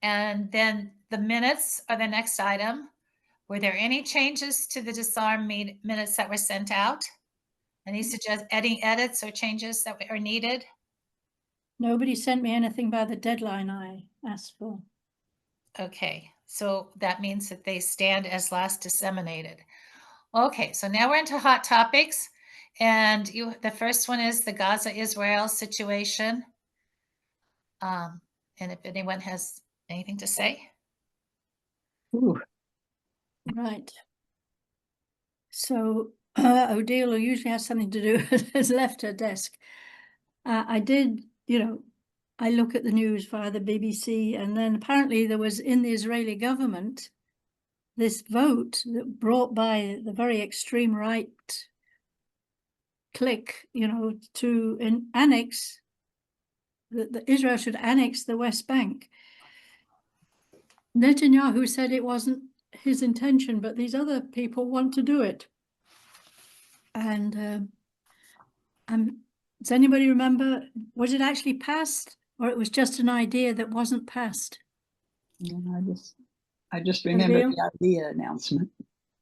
And then the minutes are the next item. Were there any changes to the disarm minutes that were sent out? Any any edits or changes that are needed? Nobody sent me anything by the deadline I asked for. Okay, so that means that they stand as last disseminated. Okay, so now we're into hot topics. And the first one is the Gaza-Israel situation. And if anyone has anything to say. Ooh. Right. So Odile, who usually has something to do, has left her desk. I did, I look at the news via the BBC, and then apparently there was in the Israeli government this vote that brought by the very extreme right clique, to annex, that Israel should annex the West Bank. Netanyahu said it wasn't his intention, but these other people want to do it. And does anybody remember, was it actually passed, or it was just an idea that wasn't passed? I just remember the idea announcement.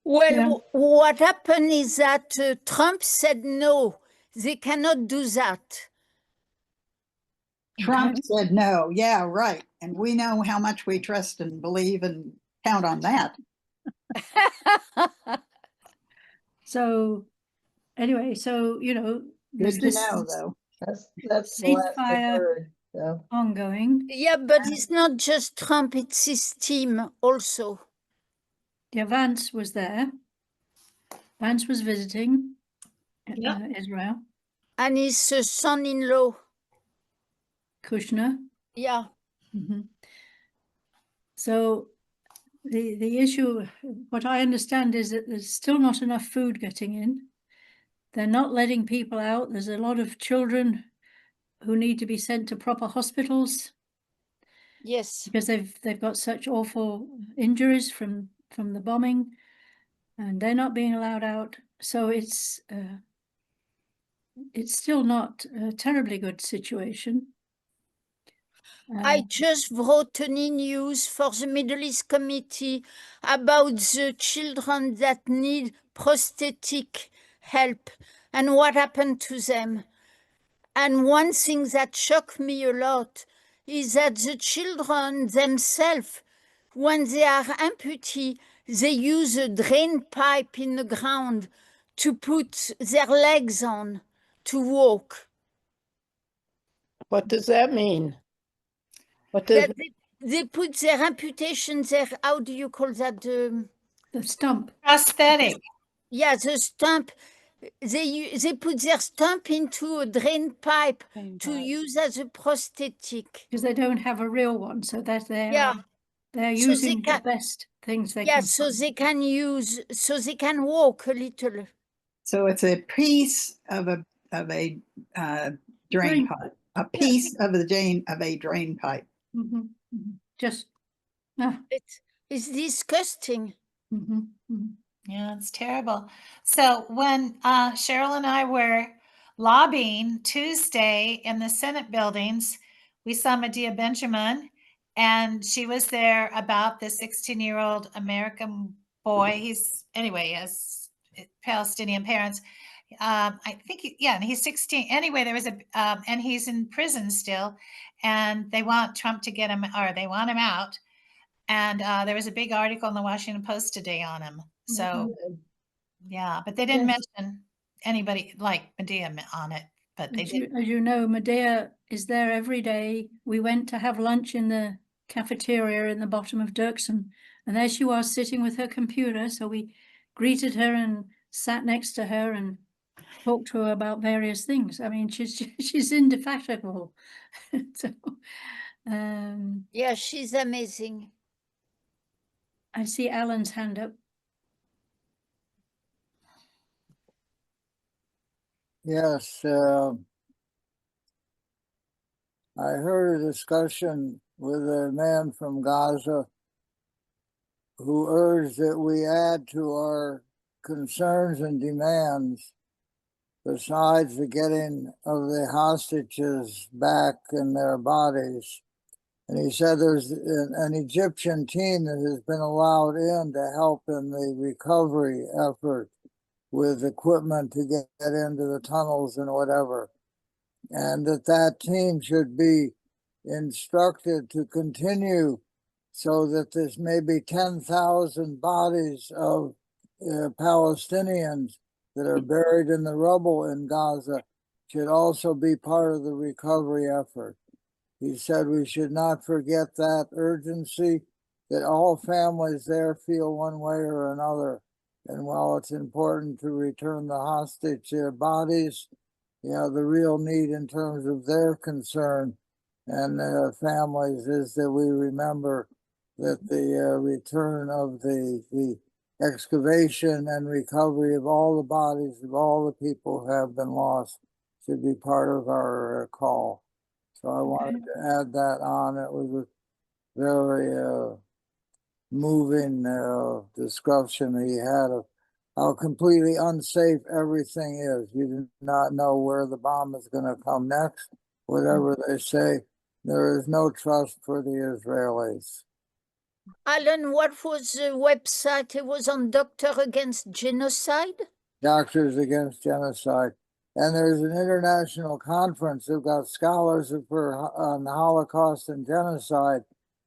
Well, what happened is that Trump said no, they cannot do that. Trump said no. Yeah, right. And we know how much we trust and believe and count on that. So anyway, good to know, though. That's what I heard. So. Ongoing. Yeah, but it's not just Trump, it's his team also. Yeah, Vance was there. Vance was visiting Israel. And his son-in-law. Kushner. Yeah. Mm-hmm. So the issue, what I understand, is that there's still not enough food getting in. They're not letting people out. There's a lot of children who need to be sent to proper hospitals. Yes. Because they've got such awful injuries from the bombing, and they're not being allowed out. So it's still not a terribly good situation. I just wrote an e-news for the Middle East Committee about the children that need prosthetic help and what happened to them. And one thing that shocked me a lot is that the children themselves, when they are amputee, they use a drain pipe in the ground to put their legs on to walk. What does that mean? They put their amputation there. How do you call that? The stump. Prosthetic. Yeah, the stump. They put their stump into a drain pipe to use as a prosthetic. Because they don't have a real one, so that they're using the best things they can. Yeah, so they can use, so they can walk a little. So it's a piece of a drain pipe. A piece of a drain pipe. Mm-hmm. Mm-hmm. Just it's disgusting. Mm-hmm. Mm-hmm. Yeah, it's terrible. So when Cheryl and I were lobbying Tuesday in the Senate buildings, we saw Medea Benjamin, and she was there about the 16-year-old American boy. He has Palestinian parents. I think, and he's 16. Anyway, there was and he's in prison still, and they want Trump to get him, or they want him out. And there was a big article in the Washington Post today on him. So, yeah, but they didn't mention anybody like Medea on it. But they did. As you know, Medea is there every day. We went to have lunch in the cafeteria in the bottom of Dirksen, and there she was sitting with her computer. So we greeted her and sat next to her and talked to her about various things. I mean, she's indefatigable. So, yeah, she's amazing. I see Alan's hand up. Yes, I heard a discussion with a man from Gaza who urged that we add to our concerns and demands, besides the getting of the hostages back in their bodies, And he said there's an Egyptian team that has been allowed in to help in the recovery effort with equipment to get into the tunnels and whatever. And that team should be instructed to continue so that there's maybe 10,000 bodies of Palestinians that are buried in the rubble in Gaza should also be part of the recovery effort. He said we should not forget that urgency, that all families there feel one way or another. And while it's important to return the hostage bodies, the real need in terms of their concern and families is that we remember that the return of the excavation and recovery of all the bodies of all the people who have been lost should be part of our call. So I wanted to add that on. It was a very moving discussion he had of how completely unsafe everything is. You do not know where the bomb is going to come next. Whatever they say, there is no trust for the Israelis. Alan, what was the website? It was on Doctor Against Genocide? Doctors Against Genocide. And there's an international conference who've got scholars on the Holocaust and genocide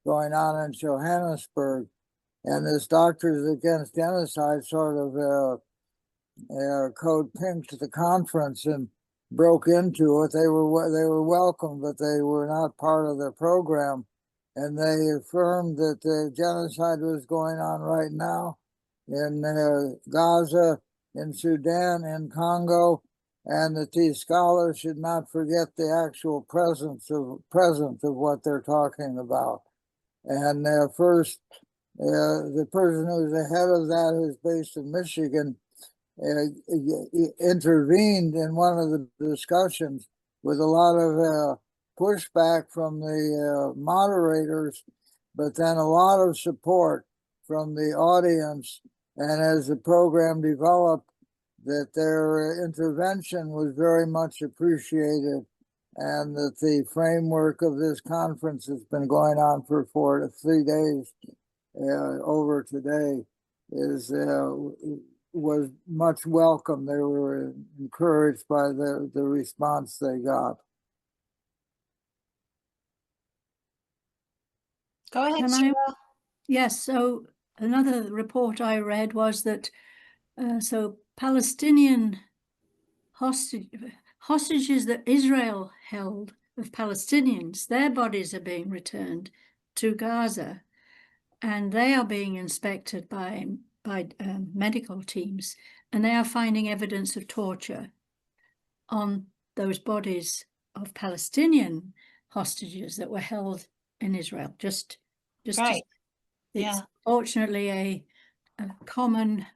going on in Johannesburg. And this Doctors Against Genocide sort of code pinked the conference and broke into it. They were welcome, but they were not part of their program. And they affirmed that the genocide was going on right now in Gaza, in Sudan, in Congo, and that these scholars should not forget the actual presence of what they're talking about. And first, the person who's the head of that, who's based in Michigan, intervened in one of the discussions with a lot of pushback from the moderators, but then a lot of support from the audience. And as the program developed, that their intervention was very much appreciated, and that the framework of this conference has been going on for 4 to 3 days over today was much welcome. They were encouraged by the response they got. Go ahead, Can I- Cheryl. Yes, so another report I read was that so Palestinian hostages that Israel held of Palestinians, their bodies are being returned to Gaza, and they are being inspected by medical teams, and they are finding evidence of torture on those bodies of Palestinian hostages that were held in Israel. Just Right. it's Yeah. fortunately a common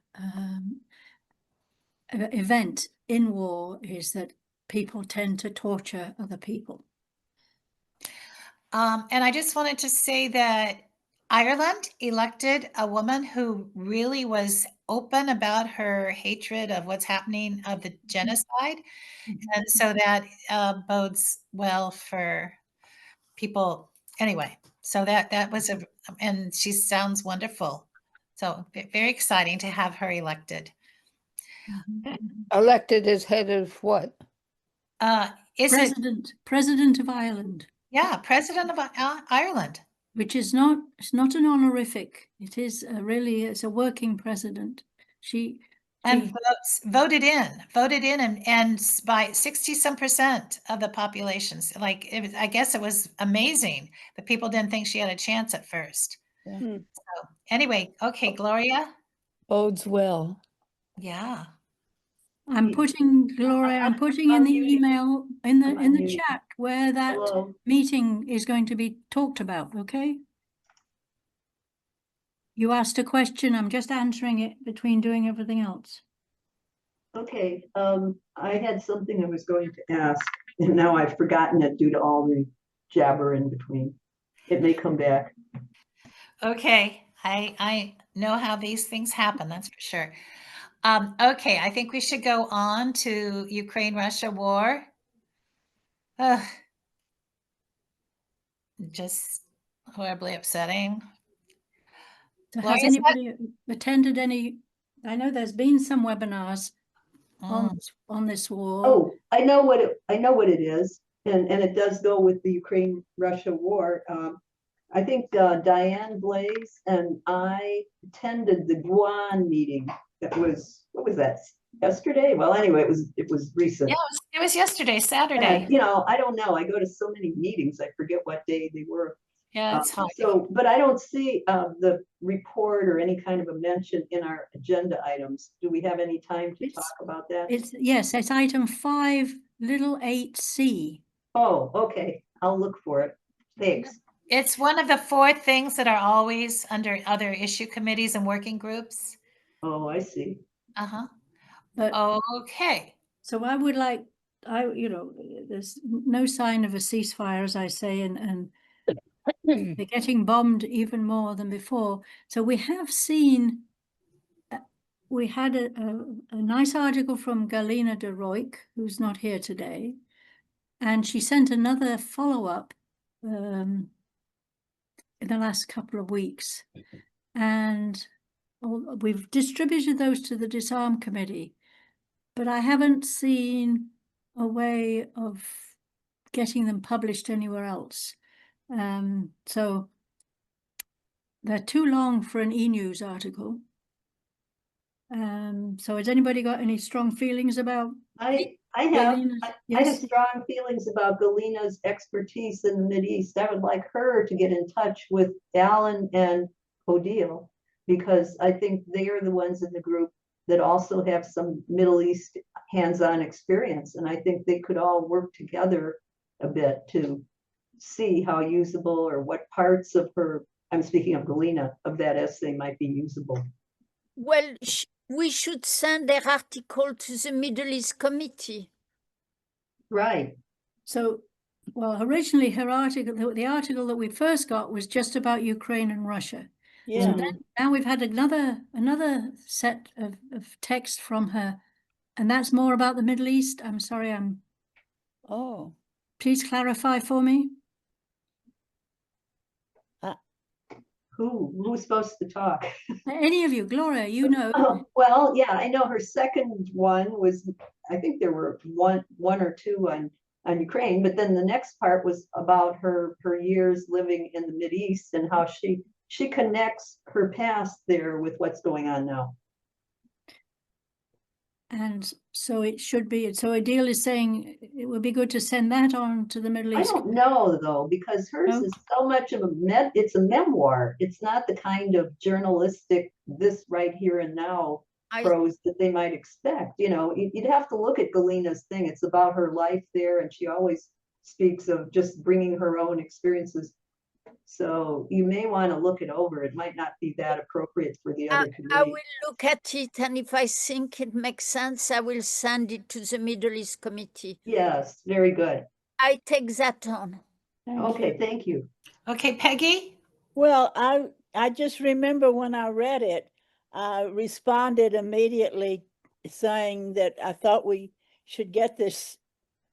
event in war is that people tend to torture other people. And I just wanted to say that Ireland elected a woman who really was open about her hatred of what's happening of the genocide. And so that bodes well for people. Anyway, so that was and she sounds wonderful. So very exciting to have her elected. Elected as head of what? Is it? President of Ireland. Yeah, President of Ireland. Which is not, it's not an honorific. It is it's a working president. She voted in and by 60% of the populations. Like I guess it was amazing that people didn't think she had a chance at first. Yeah. So anyway, okay, Gloria. Bodes well. Yeah. I'm putting, Gloria, I'm putting in the email in the chat where that meeting is going to be talked about, okay? You asked a question, I'm just answering it between doing everything else. Okay, I had something I was going to ask, and now I've forgotten it due to all the jabber in between. It may come back. Okay, I know how these things happen, that's for sure. Okay, I think we should go on to Ukraine-Russia war. Just Horribly upsetting. So Gloria, has is that- anybody attended any? I know there's been some webinars Mm. on this war. Oh, I know what it is, and it does go with the Ukraine-Russia war. I think Diane Blaze and I attended the Guan meeting. That was, what was that, yesterday? Well, anyway, it was recent. Yeah, it was yesterday, Saturday. And, you know, I don't know. I go to so many meetings, I forget what day they were. Yeah, it's hard. So, but I don't see the report or any kind of a mention in our agenda items. Do we have any time to talk about that? Yes, it's item 5, little 8C. Oh, okay. I'll look for it. Thanks. It's one of the 4 things that are always under other issue committees and working groups. Oh, I see. Uh-huh. But Okay. so I would like, there's no sign of a ceasefire, as I say, and they're getting bombed even more than before. So we have seen, we had a nice article from Galina de Roik, who's not here today, and she sent another follow-up in the last couple of weeks. And we've distributed those to the Disarm Committee, but I haven't seen a way of getting them published anywhere else. So they're too long for an e-news article. So has anybody got any strong feelings about I have Galina's? I have Yes, strong feelings about Galina's expertise in the Mideast. I would like her to get in touch with Alan and Odile, because I think they are the ones in the group that also have some Middle East hands-on experience. And I think they could all work together a bit to see how usable, or what parts of her, I'm speaking of Galina, of that essay might be usable. Well, we should send their article to the Middle East Committee. Right. so, well, originally her article, the article that we first got was just about Ukraine and Russia. So Yeah. then, now we've had another set of text from her, and that's more about the Middle East. I'm sorry, Oh, please clarify for me. Who's supposed to talk? Any of you, Gloria, you know. Oh, well, yeah, I know her second one was, I think there were one or two on Ukraine, but then the next part was about her years living in the Mideast and how she connects her past there with what's going on now. And so it should be, so Adil is saying it would be good to send that on to the Middle I East. don't know though, because hers No? is so much of it's a memoir. It's not the kind of journalistic, this right here and now prose that they might expect. You know, you'd have to look at Galina's thing. It's about her life there, and she always speaks of just bringing her own experiences. So you may want to look it over. It might not be that appropriate for the other I committee. will look at it, and if I think it makes sense, I will send it to the Middle East Committee. Yes, very good. I take that on. Okay, thank you. Okay, Peggy? well, I just remember when I read it, I responded immediately saying that I thought we should get this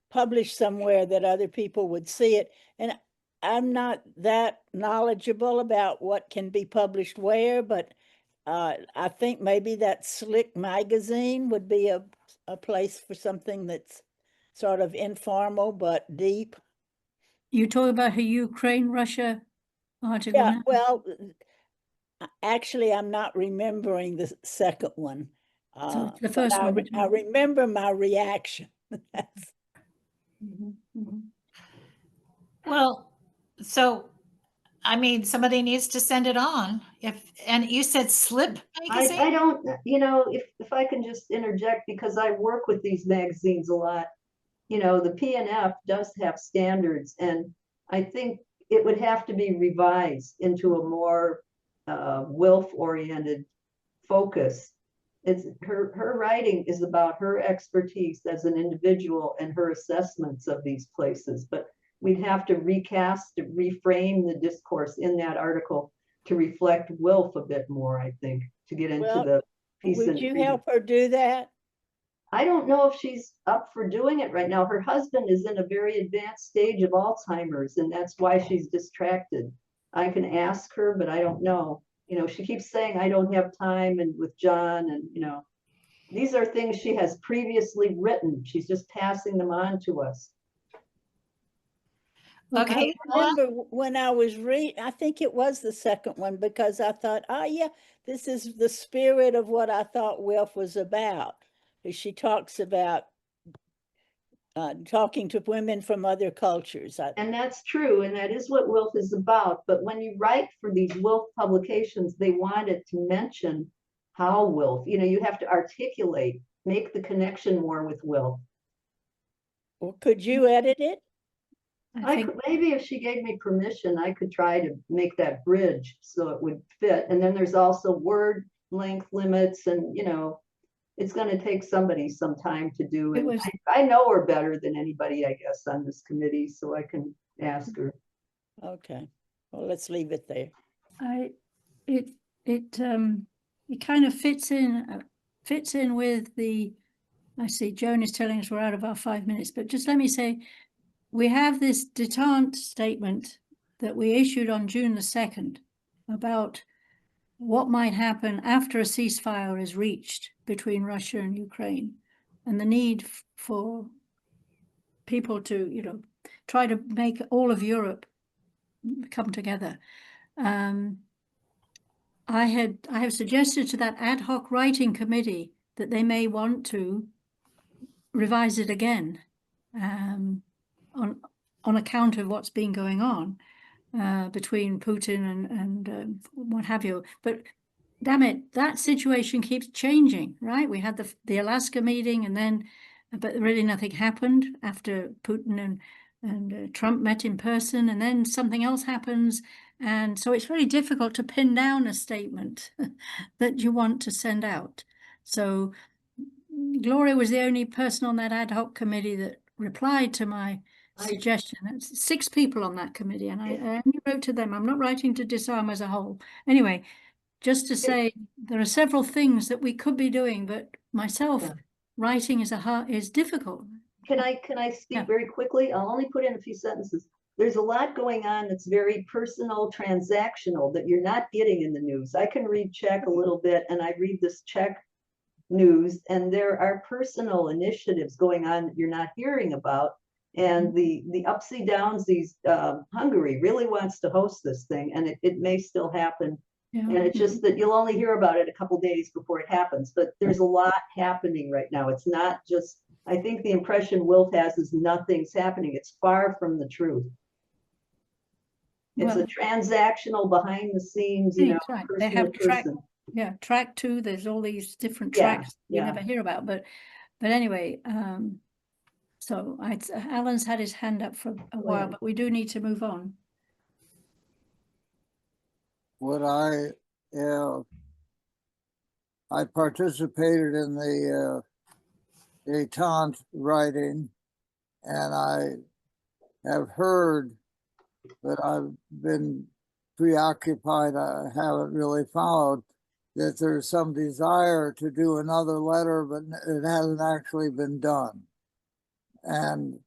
published somewhere that other people would see it. And I'm not that knowledgeable about what can be published where, but I think maybe that Slick magazine would be a place for something that's sort of informal but deep. You talk about her Ukraine-Russia article Yeah, now? well, actually, I'm not remembering the second one. So it's the but first one. I remember my reaction. Mhm, mhm. Well, so, I mean, somebody needs to send it on. And you said Slip magazine? I don't, you know, if I can just interject, because I work with these magazines a lot, you know, the PNF does have standards, and I think it would have to be revised into a more WILF-oriented focus. It's her writing is about her expertise as an individual and her assessments of these places, but we'd have to recast, reframe the discourse in that article to reflect WILF a bit more, I think, to get into Well, the peace and would you freedom. help her do that? I don't know if she's up for doing it right now. Her husband is in a very advanced stage of Alzheimer's, and that's why she's distracted. I can ask her, but I don't know. You know, she keeps saying, I don't have time and with John and, you know, these are things she has previously written. She's just passing them on to us. Okay, I remember when I was I think it was the second one, because I thought, oh yeah, this is the spirit of what I thought WILF was about. She talks about talking to women from other cultures. And that's true, and that is what WILF is about. But when you write for these WILF publications, they wanted to mention how WILF, you know, you have to articulate, make the connection more with WILF. Well, could you edit it? I think could, maybe if she gave me permission, I could try to make that bridge so it would fit. And then there's also word length limits, and you know, it's going to take somebody some time to do it. I know her better than anybody, I guess, on this committee, so I can ask her. Okay, well, let's leave it there. it kind of fits in with the. I see Joan is telling us we're out of our 5 minutes, but just let me say, we have this détente statement that we issued on June the 2nd about what might happen after a ceasefire is reached between Russia and Ukraine, and the need for people to, you know, try to make all of Europe come together. I have suggested to that ad hoc writing committee that they may want to revise it again on account of what's been going on between Putin and what have you. But damn it, that situation keeps changing, right? We had the Alaska meeting, and then, but really nothing happened after Putin and Trump met in person, and then something else happens. And so it's very difficult to pin down a statement that you want to send out. So Gloria was the only person on that ad hoc committee that replied to my suggestion. It's 6 people on that committee, and I only wrote to them. I'm not writing to Disarm as a whole. Anyway, just to say there are several things that we could be doing, but myself writing is difficult. Can I speak very quickly? I'll only put in a few sentences. There's a lot going on that's very personal, transactional, that you're not getting in the news. I can read Czech a little bit, and I read this Czech news, and there are personal initiatives going on that you're not hearing about. And the upsy downs, Hungary really wants to host this thing, and it may still happen. Yeah. And it's just that you'll only hear about it a couple days before it happens. But there's a lot happening right now. It's not just, I think the impression WILF has is nothing's happening. It's far from the truth. It's a transactional, behind the scenes, you know, right. person They have to person. track 2. There's all these different tracks we never hear about, but anyway, so Alan's had his hand up for a while, but we do need to move on. What I participated in the détente writing, and I have heard, but I've been preoccupied, I haven't really followed, that there's some desire to do another letter, but it hasn't actually been done. And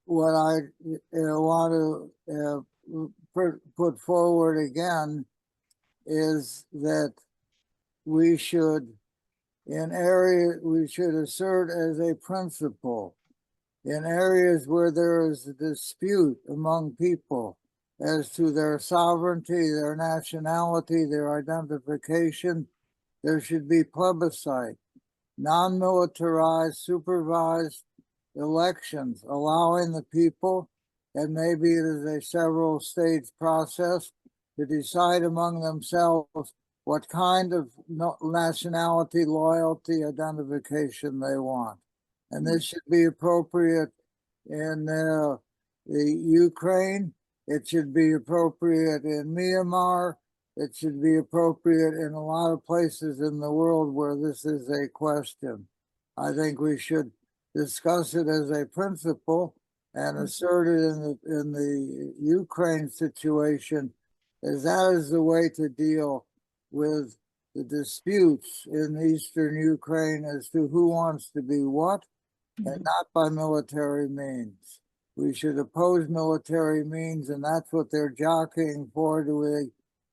what I want to put forward again is that we should assert as a principle in areas where there is a dispute among people as to their sovereignty, their nationality, their identification, there should be plebiscite, non-militarized, supervised elections, allowing the people, and maybe it is a several stage process, to decide among themselves what kind of nationality, loyalty, identification they want. And this should be appropriate in the Ukraine. It should be appropriate in Myanmar. It should be appropriate in a lot of places in the world where this is a question. I think we should discuss it as a principle and assert it in the Ukraine situation, as that is the way to deal with the disputes in eastern Ukraine as to who wants to be what, and not by military means. we should oppose military means, and that's what they're jockeying for.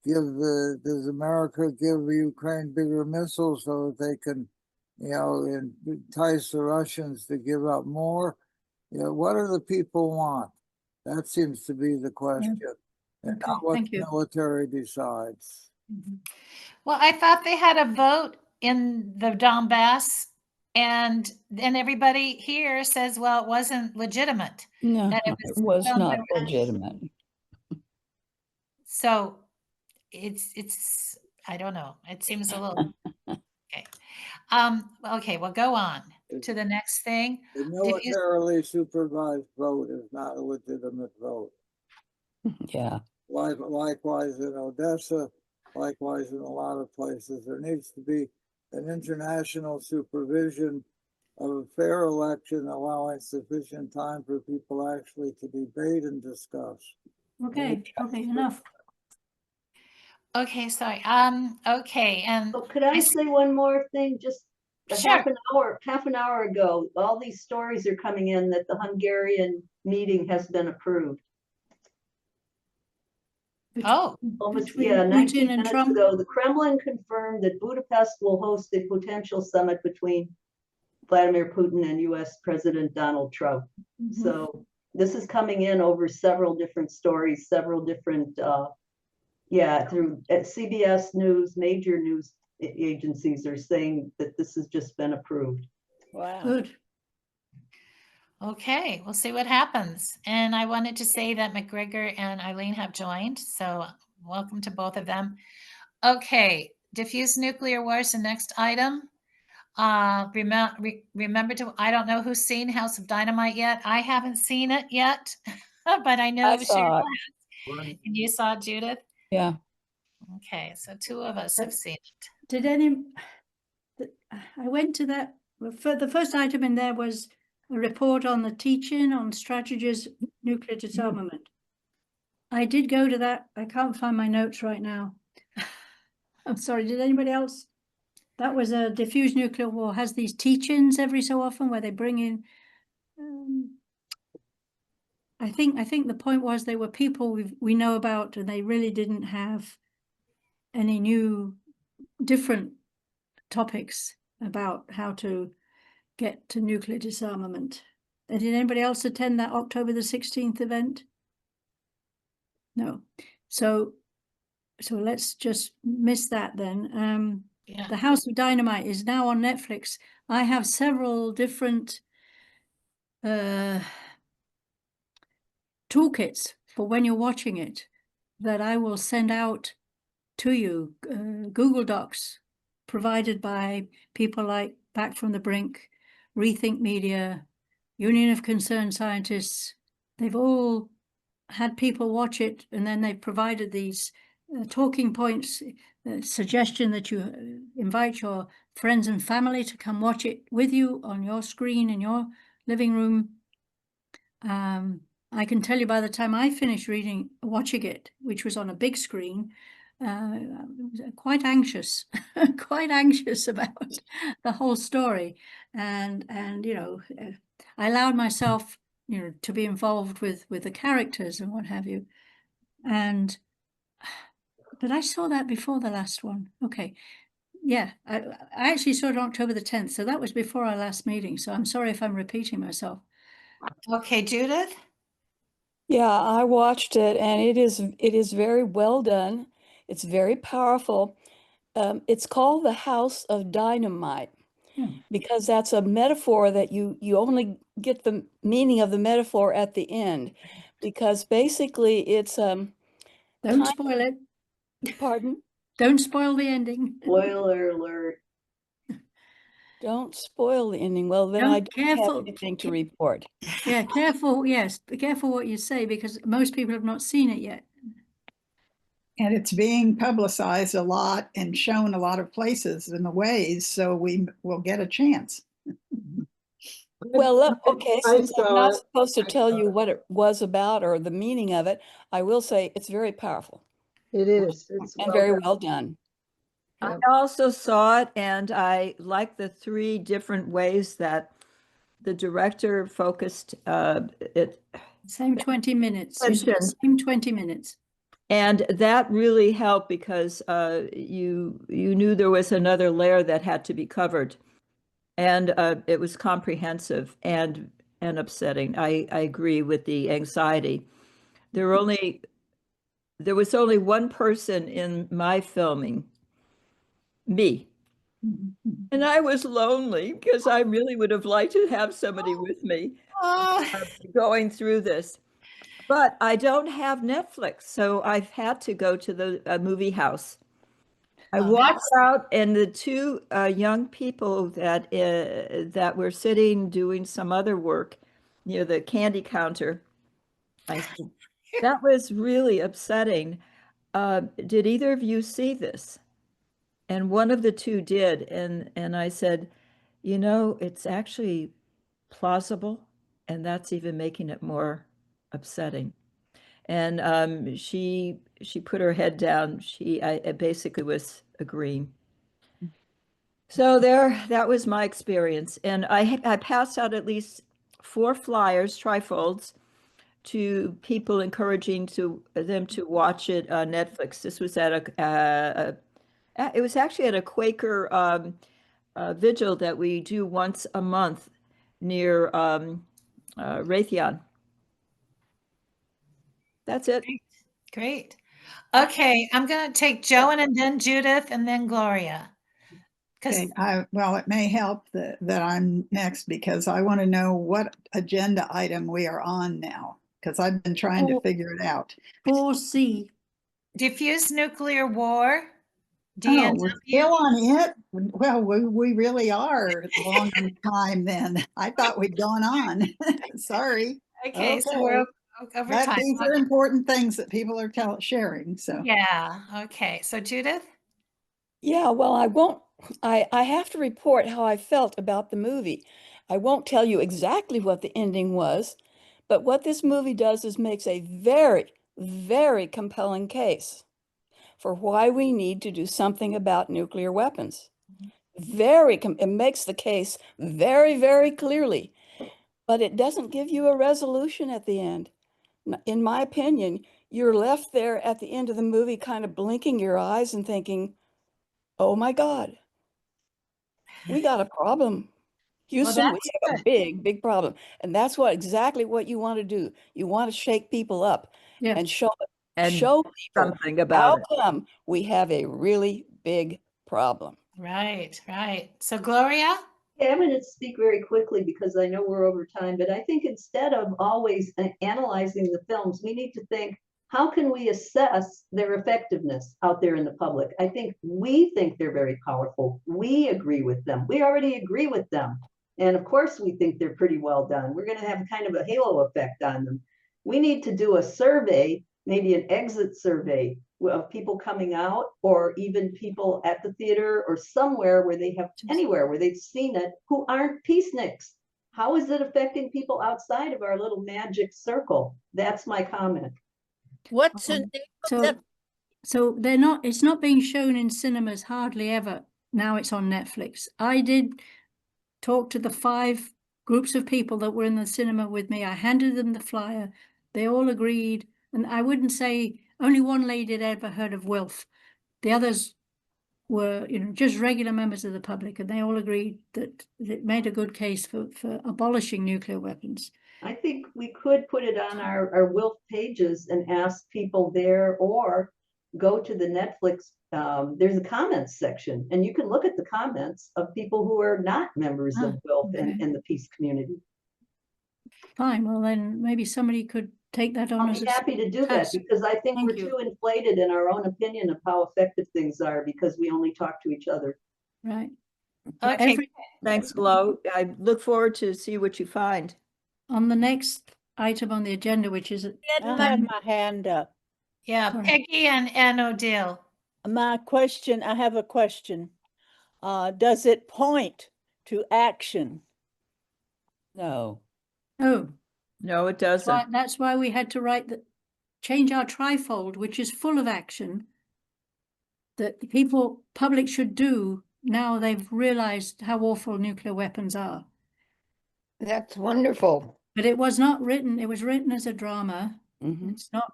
Does America give Ukraine bigger missiles so that they can, entice the Russians to give up more? What do the people want? That seems to be the question. And Okay, not what thank the you. military decides. Well, I thought they had a vote in the Donbass, and then everybody here says, well, it wasn't legitimate. No, That it it was was done not by Russia. legitimate. So it's I don't know. It seems a little okay. Okay, well, go on to the next thing. The Diffuse- militarily supervised vote is not a legitimate vote. Yeah. Likewise in Odessa, likewise in a lot of places, there needs to be an international supervision of a fair election, allowing sufficient time for people actually to debate and discuss. Okay, enough. Okay, sorry. Okay, and Oh, could I say one more thing? Just a Sure. half an hour ago, all these stories are coming in that the Hungarian meeting has been approved. Oh, Almost, Between yeah, Putin 19 and minutes Trump? ago, the Kremlin confirmed that Budapest will host a potential summit between Vladimir Putin and US President Donald Trump. Mhm. So this is coming in over several different stories, several different, through CBS News, major news agencies are saying that this has just been approved. Wow. Good. okay. We'll see what happens. And I wanted to say that McGregor and Eileen have joined, so welcome to both of them. Okay, diffuse nuclear war is the next item. Remember to, I don't know who's seen House of Dynamite yet. I haven't seen it yet, but I know I saw Cheryl it. has. And you saw it, Judith? Yeah. Okay, so two of us have seen it. Did I went to that, the first item in there was a report on the teaching on strategies nuclear disarmament. I did go to that. I can't find my notes right now. I'm sorry, did anybody else? That was a diffuse nuclear war, has these teach-ins every so often where they bring in, I think the point was they were people we know about, and they really didn't have any new different topics about how to get to nuclear disarmament. And did anybody else attend that October the 16th event? No. So let's just miss that then. Yeah. The House of Dynamite is now on Netflix. I have several different toolkits for when you're watching it that I will send out to you, Google Docs provided by people like Back from the Brink, Rethink Media, Union of Concerned Scientists. They've all had people watch it, and then they've provided these talking points, suggestion that you invite your friends and family to come watch it with you on your screen in your living room. I can tell you by the time I finished watching it, which was on a big screen, I was quite anxious, quite anxious about the whole story, and I allowed myself, to be involved with the characters and what have you, but I saw that before the last one. Okay, yeah, I actually saw it on October the 10th, so that was before our last meeting. So I'm sorry if I'm repeating myself. Okay, Judith? Yeah, I watched it, and it is very well done. It's very powerful. It's called the House of Dynamite because that's a metaphor that you only get the meaning of the metaphor at the end, because basically it's Don't spoil it. Pardon? Don't spoil the ending. Spoiler alert. Don't spoil the ending. Well, then I don't have anything to report. Yeah, careful. Yes, be careful what you say, because most people have not seen it yet. And it's being publicized a lot and shown a lot of places in the ways, so we will get a chance. Well, okay, since I'm not supposed to I tell saw you it. what it was about or the meaning of it, I will say it's very powerful It is. It's and well very done. well done. I also saw it, and I like the three different ways that the director focused it. Same 20 minutes. You said Mentioned. same 20 minutes. And that really helped because you knew there was another layer that had to be covered. And it was comprehensive and upsetting. I agree with the anxiety. There was only one person in my filming, me. And I was lonely because I really would have liked to have somebody with me going through this. But I don't have Netflix, so I've had to go to the movie house. I walked out, and the two young people that were sitting doing some other work near the candy counter, I said, that was really upsetting. Did either of you see this? And one of the two did, and I said, you know, it's actually plausible, and that's even making it more upsetting. And she put her head down. I basically was agreeing. So that was my experience, and I passed out at least 4 flyers, trifolds, to people encouraging them to watch it on Netflix. This was at it was actually at a Quaker vigil that we do once a month near Raytheon. That's it. Great. Okay, I'm going to take Joan and then Judith and then Gloria. Okay, well, it may help that I'm next because I want to know what agenda item we are on now, because I've been trying to figure it out. 4C. Diffuse nuclear war. Oh, we're DNW. still on it? Well, we really are long on time then. I thought we'd gone on. Sorry. Okay, so we're over But time. these are important things that people are sharing, so. Yeah, okay. So Judith? Yeah, well, I have to report how I felt about the movie. I won't tell you exactly what the ending was, but what this movie does is makes a very, very compelling case for why we need to do something about nuclear weapons. It makes the case very, very clearly, but it doesn't give you a resolution at the end. In my opinion, you're left there at the end of the movie kind of blinking your eyes and thinking, oh my God, we got a problem. Houston, we have a big, big problem. And that's exactly what you want to do. You want to shake people up and show people something about how come we have a really big problem. Right, right. So Gloria? Yeah, I'm going to speak very quickly because I know we're over time, but I think instead of always analyzing the films, we need to think, how can we assess their effectiveness out there in the public? I think we think they're very powerful. We agree with them. We already agree with them. And of course, we think they're pretty well done. We're going to have kind of a halo effect on them. We need to do a survey, maybe an exit survey of people coming out, or even people at the theater or somewhere where anywhere where they've seen it, who aren't peaceniks. How is it affecting people outside of our little magic circle? That's my comment. What's the name of that? So it's not being shown in cinemas hardly ever. Now it's on Netflix. I did talk to the 5 groups of people that were in the cinema with me. I handed them the flyer. They all agreed. And I wouldn't say only one lady had ever heard of WILPF. The others were, just regular members of the public, and they all agreed that it made a good case for abolishing nuclear weapons. I think we could put it on our WILPF pages and ask people there, or go to the Netflix. There's a comments section, and you can look at the comments of people who are not members of WILPF and the peace community. Fine. Well, then maybe somebody could take that on. I'll be happy to do that, because I think we're too inflated in our own opinion of how effective things are because we only talk to each other. Right. Okay. Thanks, Flo. I look forward to see what you find. On the next item on the agenda, which is I have my hand up. Yeah, Peggy and Odile. I have a question. Does it point to action? No. Oh. No, it doesn't. That's why we had to change our trifold, which is full of action, that the public should do now they've realized how awful nuclear weapons are. That's wonderful. But it was not written, it was written as a drama. Mhm. It's not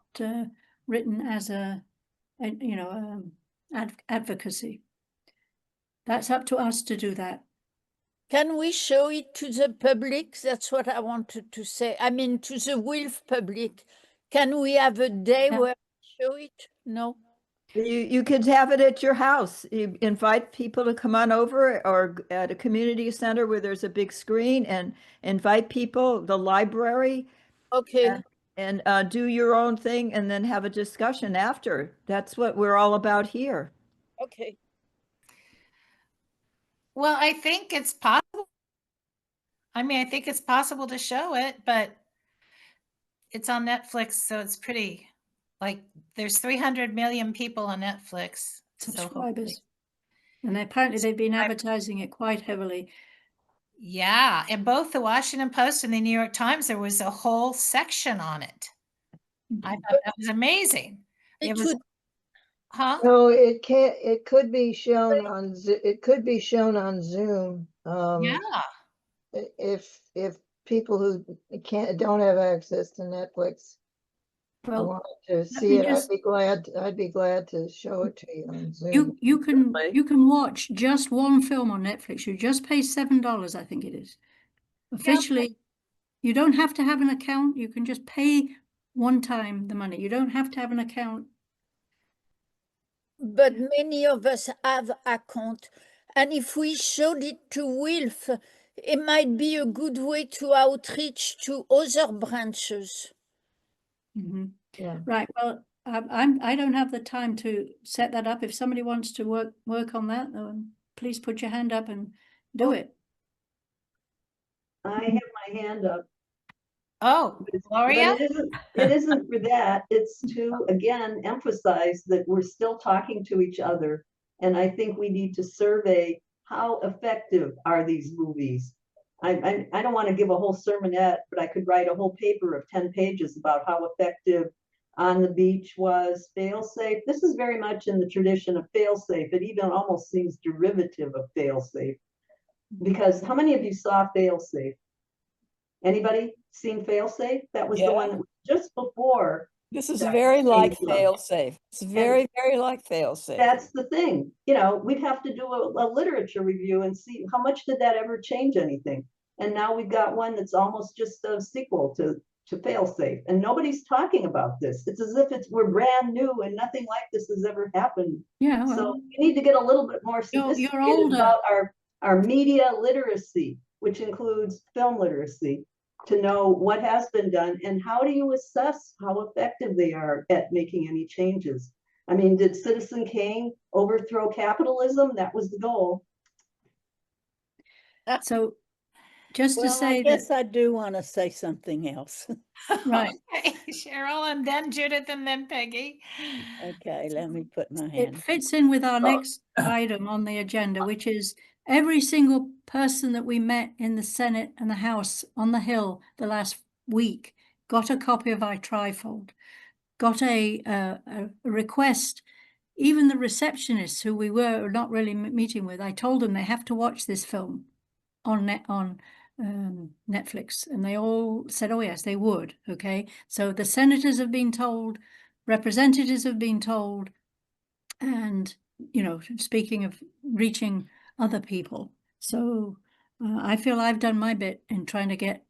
written as advocacy. That's up to us to do that. Can we show it to the public? That's what I wanted to say. I mean, to the WILF public. Can we have a day Yeah. where we show it? No? You could have it at your house. You invite people to come on over, or at a community center where there's a big screen, and invite people, the library, Okay. and do your own thing, and then have a discussion after. That's what we're all about here. Okay. Well, I think it's possible. I mean, I think it's possible to show it, but it's on Netflix, so it's pretty, like, there's 300 million people on Netflix. So Subscribers. And apparently they've been advertising it quite heavily. yeah, in both the Washington Post and the New York Times, there was a whole section on it. I thought that was amazing. It was, huh? No, it could be shown on it could be shown on Zoom. Yeah. If people who don't have access to Netflix Well, wanted to let see me it, just- I'd be glad to show it to you on Zoom. you can Certainly. you can watch just one film on Netflix. You just pay $7, I think it is. Officially, you don't have to have an account. You can just pay one time the money. You don't have to have an account. But many of us have account. And if we showed it to WILF, it might be a good way to outreach to other branches. Mhm. Yeah. Right. Well, I don't have the time to set that up. If somebody wants to work on that, please put your hand up and do it. I have my hand up. Oh, But Gloria? it isn't for that. It's to, again, emphasize that we're still talking to each other. And I think we need to survey how effective are these movies. I don't want to give a whole sermonette, but I could write a whole paper of 10 pages about how effective On the Beach was, Failsafe. This is very much in the tradition of Failsafe. It even almost seems derivative of Failsafe. Because how many of you saw Failsafe? Anybody seen Failsafe? That was the one that was just before. This is that very like came out. fail-safe. It's very, very like fail-safe. That's the thing. We'd have to do a literature review and see how much did that ever change anything. And now we've got one that's almost just a sequel to Failsafe, and nobody's talking about this. It's as if we're brand new and nothing like this has ever happened. Yeah. So Well, we need to get a little bit more sophisticated older. about our media literacy, which includes film literacy, to know what has been done and how do you assess how effective they are at making any changes. I mean, did Citizen Kane overthrow capitalism? That was the goal. so just to Well, say I guess that, I do want to say something else. right. Okay, Cheryl, and then Judith, and then Peggy. Okay, let me put my It hand. fits in with our next item on the agenda, which is every single person that we met in the Senate and the House on the Hill the last week got a copy of our trifold, got a request. Even the receptionists who we were not really meeting with, I told them they have to watch this film on Netflix, and they all said, oh yes, they would. Okay, so the senators have been told, representatives have been told, and speaking of reaching other people, so I feel I've done my bit in trying to get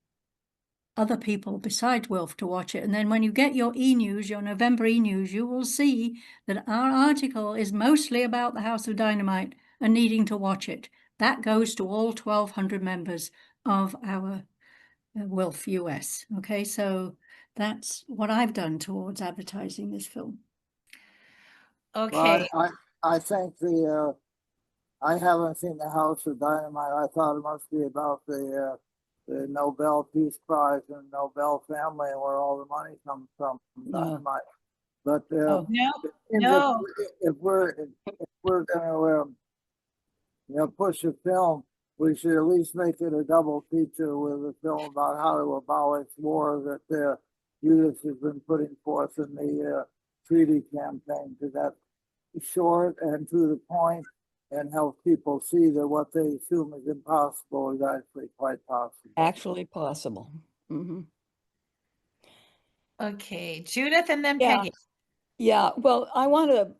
other people besides WILF to watch it. And then when you get your e-news, your November e-news, you will see that our article is mostly about the House of Dynamite and needing to watch it. That goes to all 1,200 members of our WILF US. Okay, so that's what I've done towards advertising this film. Okay. Well, I think I haven't seen the House of Dynamite. I thought it must be about the Nobel Peace Prize and Nobel family and where all the money comes from Dynamite. But No, if we're going to push a film, we should at least make it a double feature with a film about how to abolish war that Judith has been putting forth in the treaty campaign, because that's short and to the point and help people see that what they assume is impossible is actually quite possible. Actually possible. Mhm. Okay, Judith and then Yeah. Peggy. Yeah, well, I want to,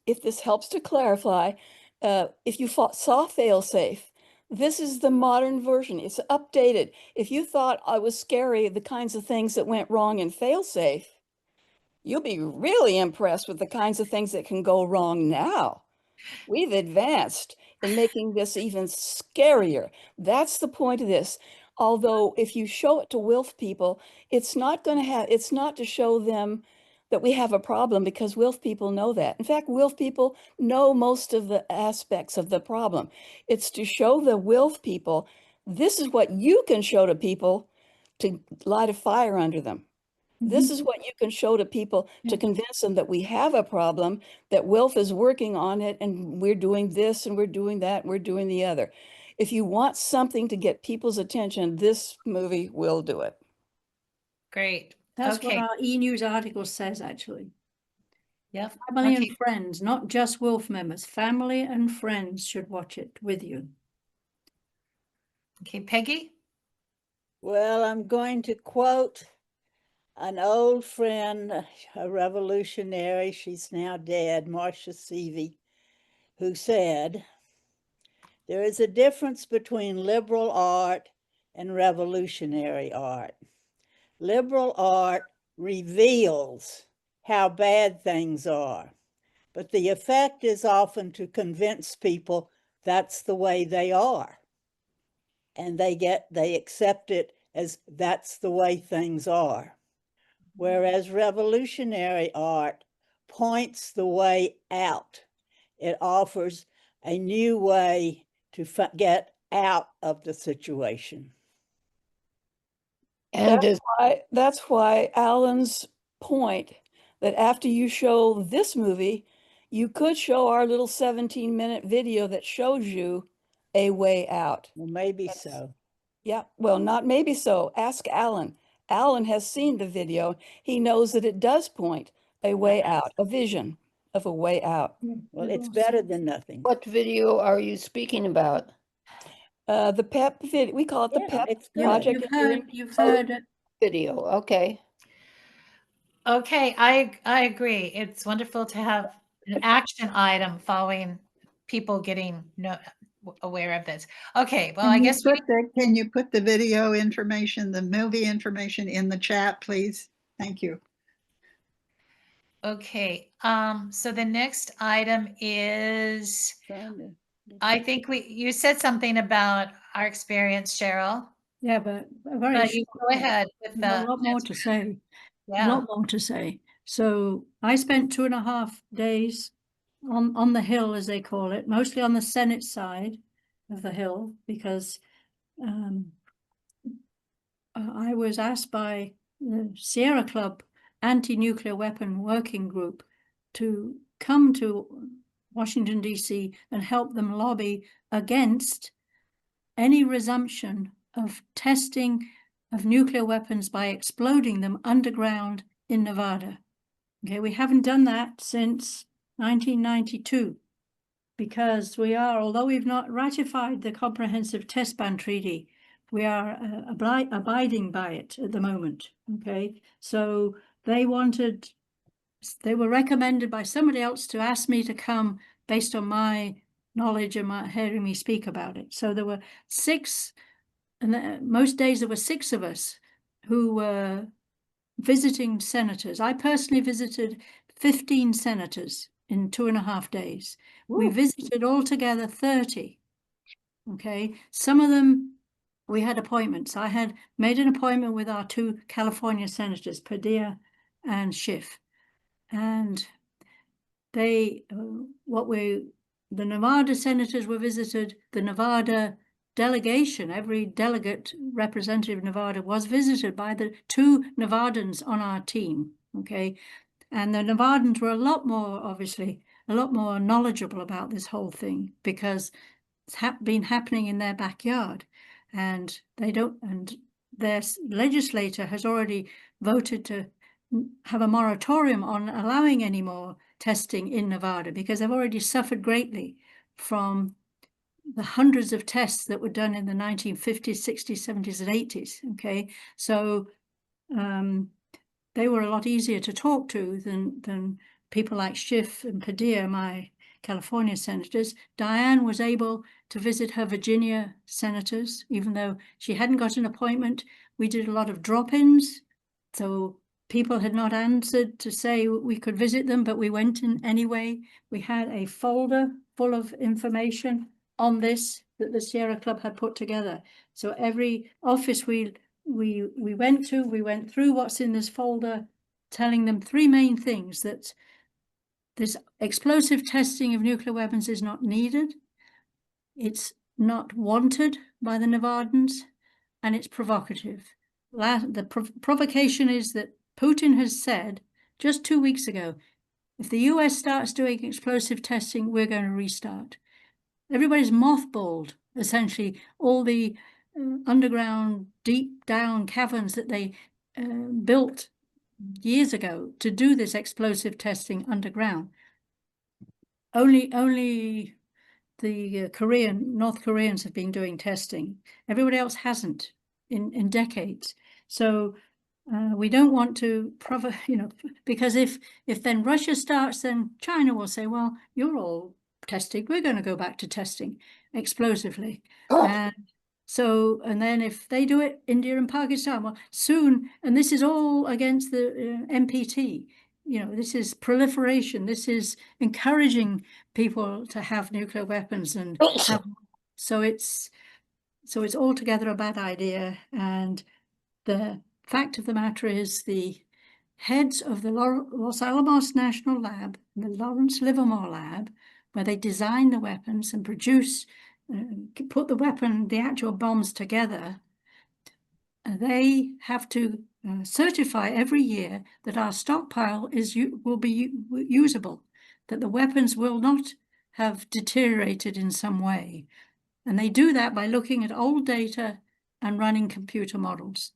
if this helps to clarify, if you saw Failsafe, this is the modern version. It's updated. If you thought I was scary, the kinds of things that went wrong in Failsafe, you'll be really impressed with the kinds of things that can go wrong now. We've advanced in making this even scarier. That's the point of this. Although if you show it to WILF people, it's not to show them that we have a problem, because WILF people know that. In fact, WILF people know most of the aspects of the problem. It's to show the WILF people, this is what you can show to people to light a fire under them. This is what you can show to people to convince them that we have a problem, that WILF is working on it, and we're doing this and we're doing that, and we're doing the other. If you want something to get people's attention, this movie will do it. Great. That's what Okay. our e-news article says, actually. Yep. Family Okay. and friends, not just WILF members. Family and friends should watch it with you. Okay, Peggy. Well, I'm going to quote an old friend, a revolutionary, she's now dead, Marcia Seavey, who said, "There is a difference between liberal art and revolutionary art. Liberal art reveals how bad things are, but the effect is often to convince people that's the way they are. And they accept it as that's the way things are. Whereas revolutionary art points the way out. It offers a new way to get out of the situation." And That's why Alan's point that after you show this movie, you could show our little 17-minute video that shows you a way out. Well, maybe so. Yeah, well, not maybe so. Ask Alan. Alan has seen the video. He knows that it does point a way out, a vision of a way out. Well, it's better than nothing. what video are you speaking about? The PEP video, we call it the Yeah, PEP it's good. Project. You've heard it. Video, okay. Okay, I agree. It's wonderful to have an action item following people getting aware of this. Okay, well, I guess Can you put the video information, the movie information in the chat, please? Thank you. okay. So the next item is, I think you said something about our experience, Cheryl. Yeah, but very But you short. go ahead with There's the. a lot more to say. A Yeah. lot more to say. So I spent 2.5 days on the Hill, as they call it, mostly on the Senate side of the Hill, because I was asked by the Sierra Club Anti-Nuclear Weapon Working Group to come to Washington, D.C. and help them lobby against any resumption of testing of nuclear weapons by exploding them underground in Nevada. Okay, we haven't done that since 1992 because although we've not ratified the Comprehensive Test Ban Treaty, we are abiding by it at the moment. Okay, so they were recommended by somebody else to ask me to come based on my knowledge and hearing me speak about it. So there were 6, and most days there were 6 of us who were visiting senators. I personally visited 15 senators in 2.5 days. Ooh. We visited altogether 30. Okay, some of them we had appointments. I had made an appointment with our 2 California senators, Padilla and Schiff, and the Nevada senators were visited. The Nevada delegation, every delegate representative of Nevada was visited by the 2 Nevadans on our team. Okay, and the Nevadans were obviously a lot more knowledgeable about this whole thing because it's been happening in their backyard, and their legislator has already voted to have a moratorium on allowing any more testing in Nevada because they've already suffered greatly from the hundreds of tests that were done in the 1950s, 60s, 70s, and 80s. Okay, so they were a lot easier to talk to than people like Schiff and Padilla, my California senators. Diane was able to visit her Virginia senators, even though she hadn't got an appointment. We did a lot of drop-ins, so people had not answered to say we could visit them, but we went in anyway. We had a folder full of information on this that the Sierra Club had put together. So every office we went through what's in this folder, telling them three main things: that this explosive testing of nuclear weapons is not needed, it's not wanted by the Nevadans, and it's provocative. The provocation is that Putin has said just 2 weeks ago, if the US starts doing explosive testing, we're going to restart. Everybody's mothballed, essentially, all the underground, deep down caverns that they built years ago to do this explosive testing underground. Only the North Koreans have been doing testing. Everybody else hasn't in decades. So we don't want to because if then Russia starts, then China will say, well, you're all testing, we're going to go back to testing explosively. And then if they do it, India and Pakistan, well, soon, and this is all against the NPT. This is proliferation. This is encouraging people to have nuclear weapons, and so it's altogether a bad idea. And the fact of the matter is, the heads of the Los Alamos National Lab, the Lawrence Livermore Lab, where they design the weapons and produce, put the actual bombs together, they have to certify every year that our stockpile will be usable, that the weapons will not have deteriorated in some way. And they do that by looking at old data and running computer models.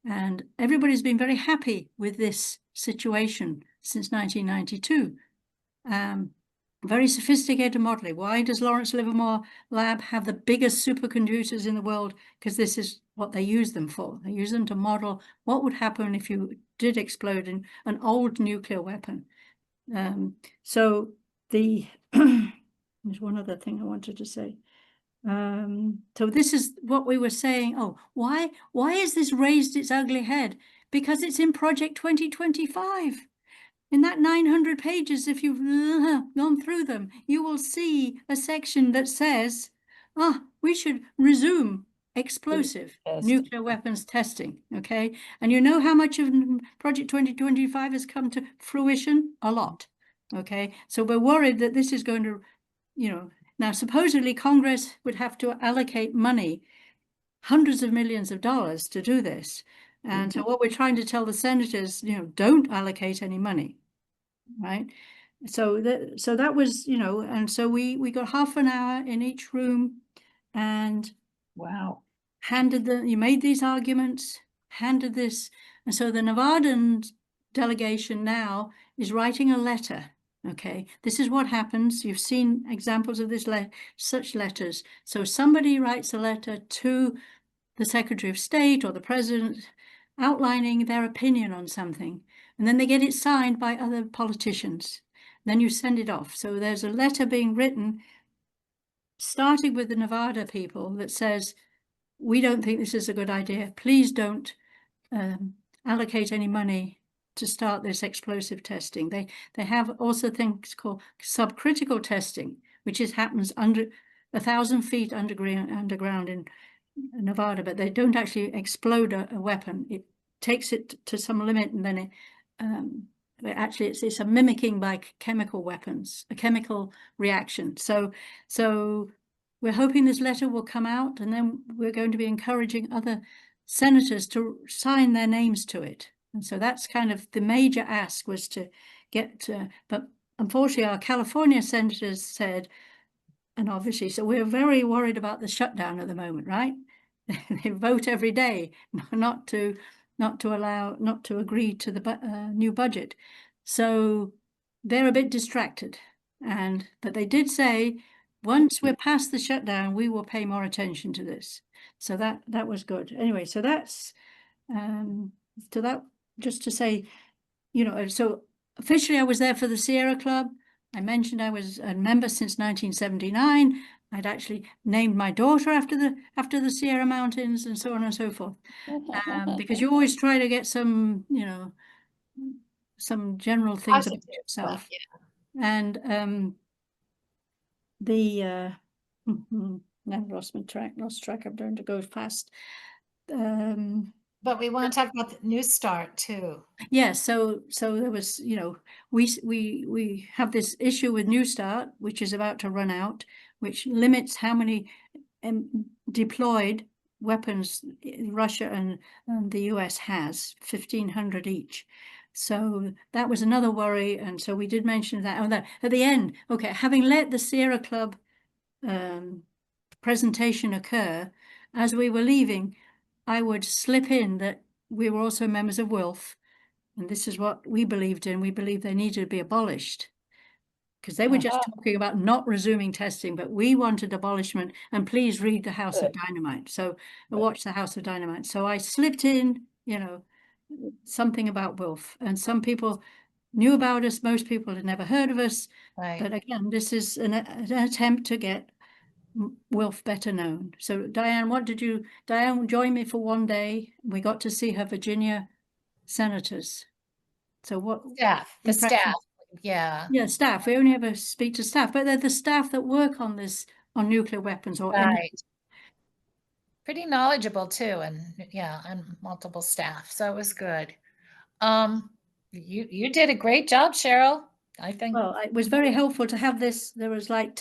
And everybody's been very happy with this situation since 1992. Very sophisticated modeling. Why does Lawrence Livermore Lab have the biggest supercomputers in the world? Because this is what they use them for. They use them to model what would happen if you did explode in an old nuclear weapon. So there's one other thing I wanted to say. So this is what we were saying. Oh, why is this raised its ugly head? Because it's in Project 2025. In that 900 pages, if you've gone through them, you will see a section that says, we should resume explosive nuclear weapons testing, okay? And you know how much of Project 2025 has come to fruition? A lot, okay? So we're worried that this is going to, now supposedly Congress would have to allocate money, hundreds of millions of dollars to do this. And so what we're trying to tell the senators, don't allocate any money, right? So that was, and so we got half an hour in each room, and wow, you made these arguments, handed this, and so the Nevadan delegation now is writing a letter. Okay, this is what happens. You've seen examples of this such letters. So somebody writes a letter to the Secretary of State or the President, outlining their opinion on something, and then they get it signed by other politicians. Then you send it off. So there's a letter being written, starting with the Nevada people, that says, we don't think this is a good idea. Please don't allocate any money to start this explosive testing. They have also things called subcritical testing, which happens under 1,000 feet underground in Nevada, but they don't actually explode a weapon. It takes it to some limit, and then it's a mimicking by chemical weapons, a chemical reaction. So we're hoping this letter will come out, and then we're going to be encouraging other senators to sign their names to it. And so that's kind of the major ask, was to get, but unfortunately our California senators said, and obviously, so we're very worried about the shutdown at the moment, right? They vote every day not to agree to the new budget. So they're a bit distracted. But they did say, once we're past the shutdown, we will pay more attention to this. So that was good. Anyway, so that's to that, just to say, you know, so officially I was there for the Sierra Club. I mentioned I was a member since 1979. I'd actually named my daughter after the Sierra Mountains and so on and so forth. Because you always try to get some, you know, some general things about Positive yourself. stuff, yeah. And I've lost track. I'm trying to go fast. But we want to talk about the New Start too. Yeah, so there was, you know, we have this issue with New Start, which is about to run out, which limits how many deployed weapons Russia and the US has, 1,500 each. So that was another worry, and so we did mention that. Oh, that at the end, okay, having let the Sierra Club presentation occur, as we were leaving, I would slip in that we were also members of WILPF, and this is what we believed in. We believed they needed to be abolished, because they were just talking about not resuming testing, but we wanted abolishment. And please read the House of Dynamite. So watch the House of Dynamite. So I slipped in, you know, something about WILPF, and some people knew about us. Most people had never heard of us. Right. But again, this is an attempt to get WILPF better known. So Diane joined me for one day. We got to see her Virginia senators. So what? Staff, the staff, yeah. Yeah, staff. We only ever speak to staff, but they're the staff that work on this, on nuclear weapons or any. Right. Pretty knowledgeable too, and yeah, and multiple staff. So it was good. You did a great job, Cheryl. I think. Well, it was very helpful to have this. There was like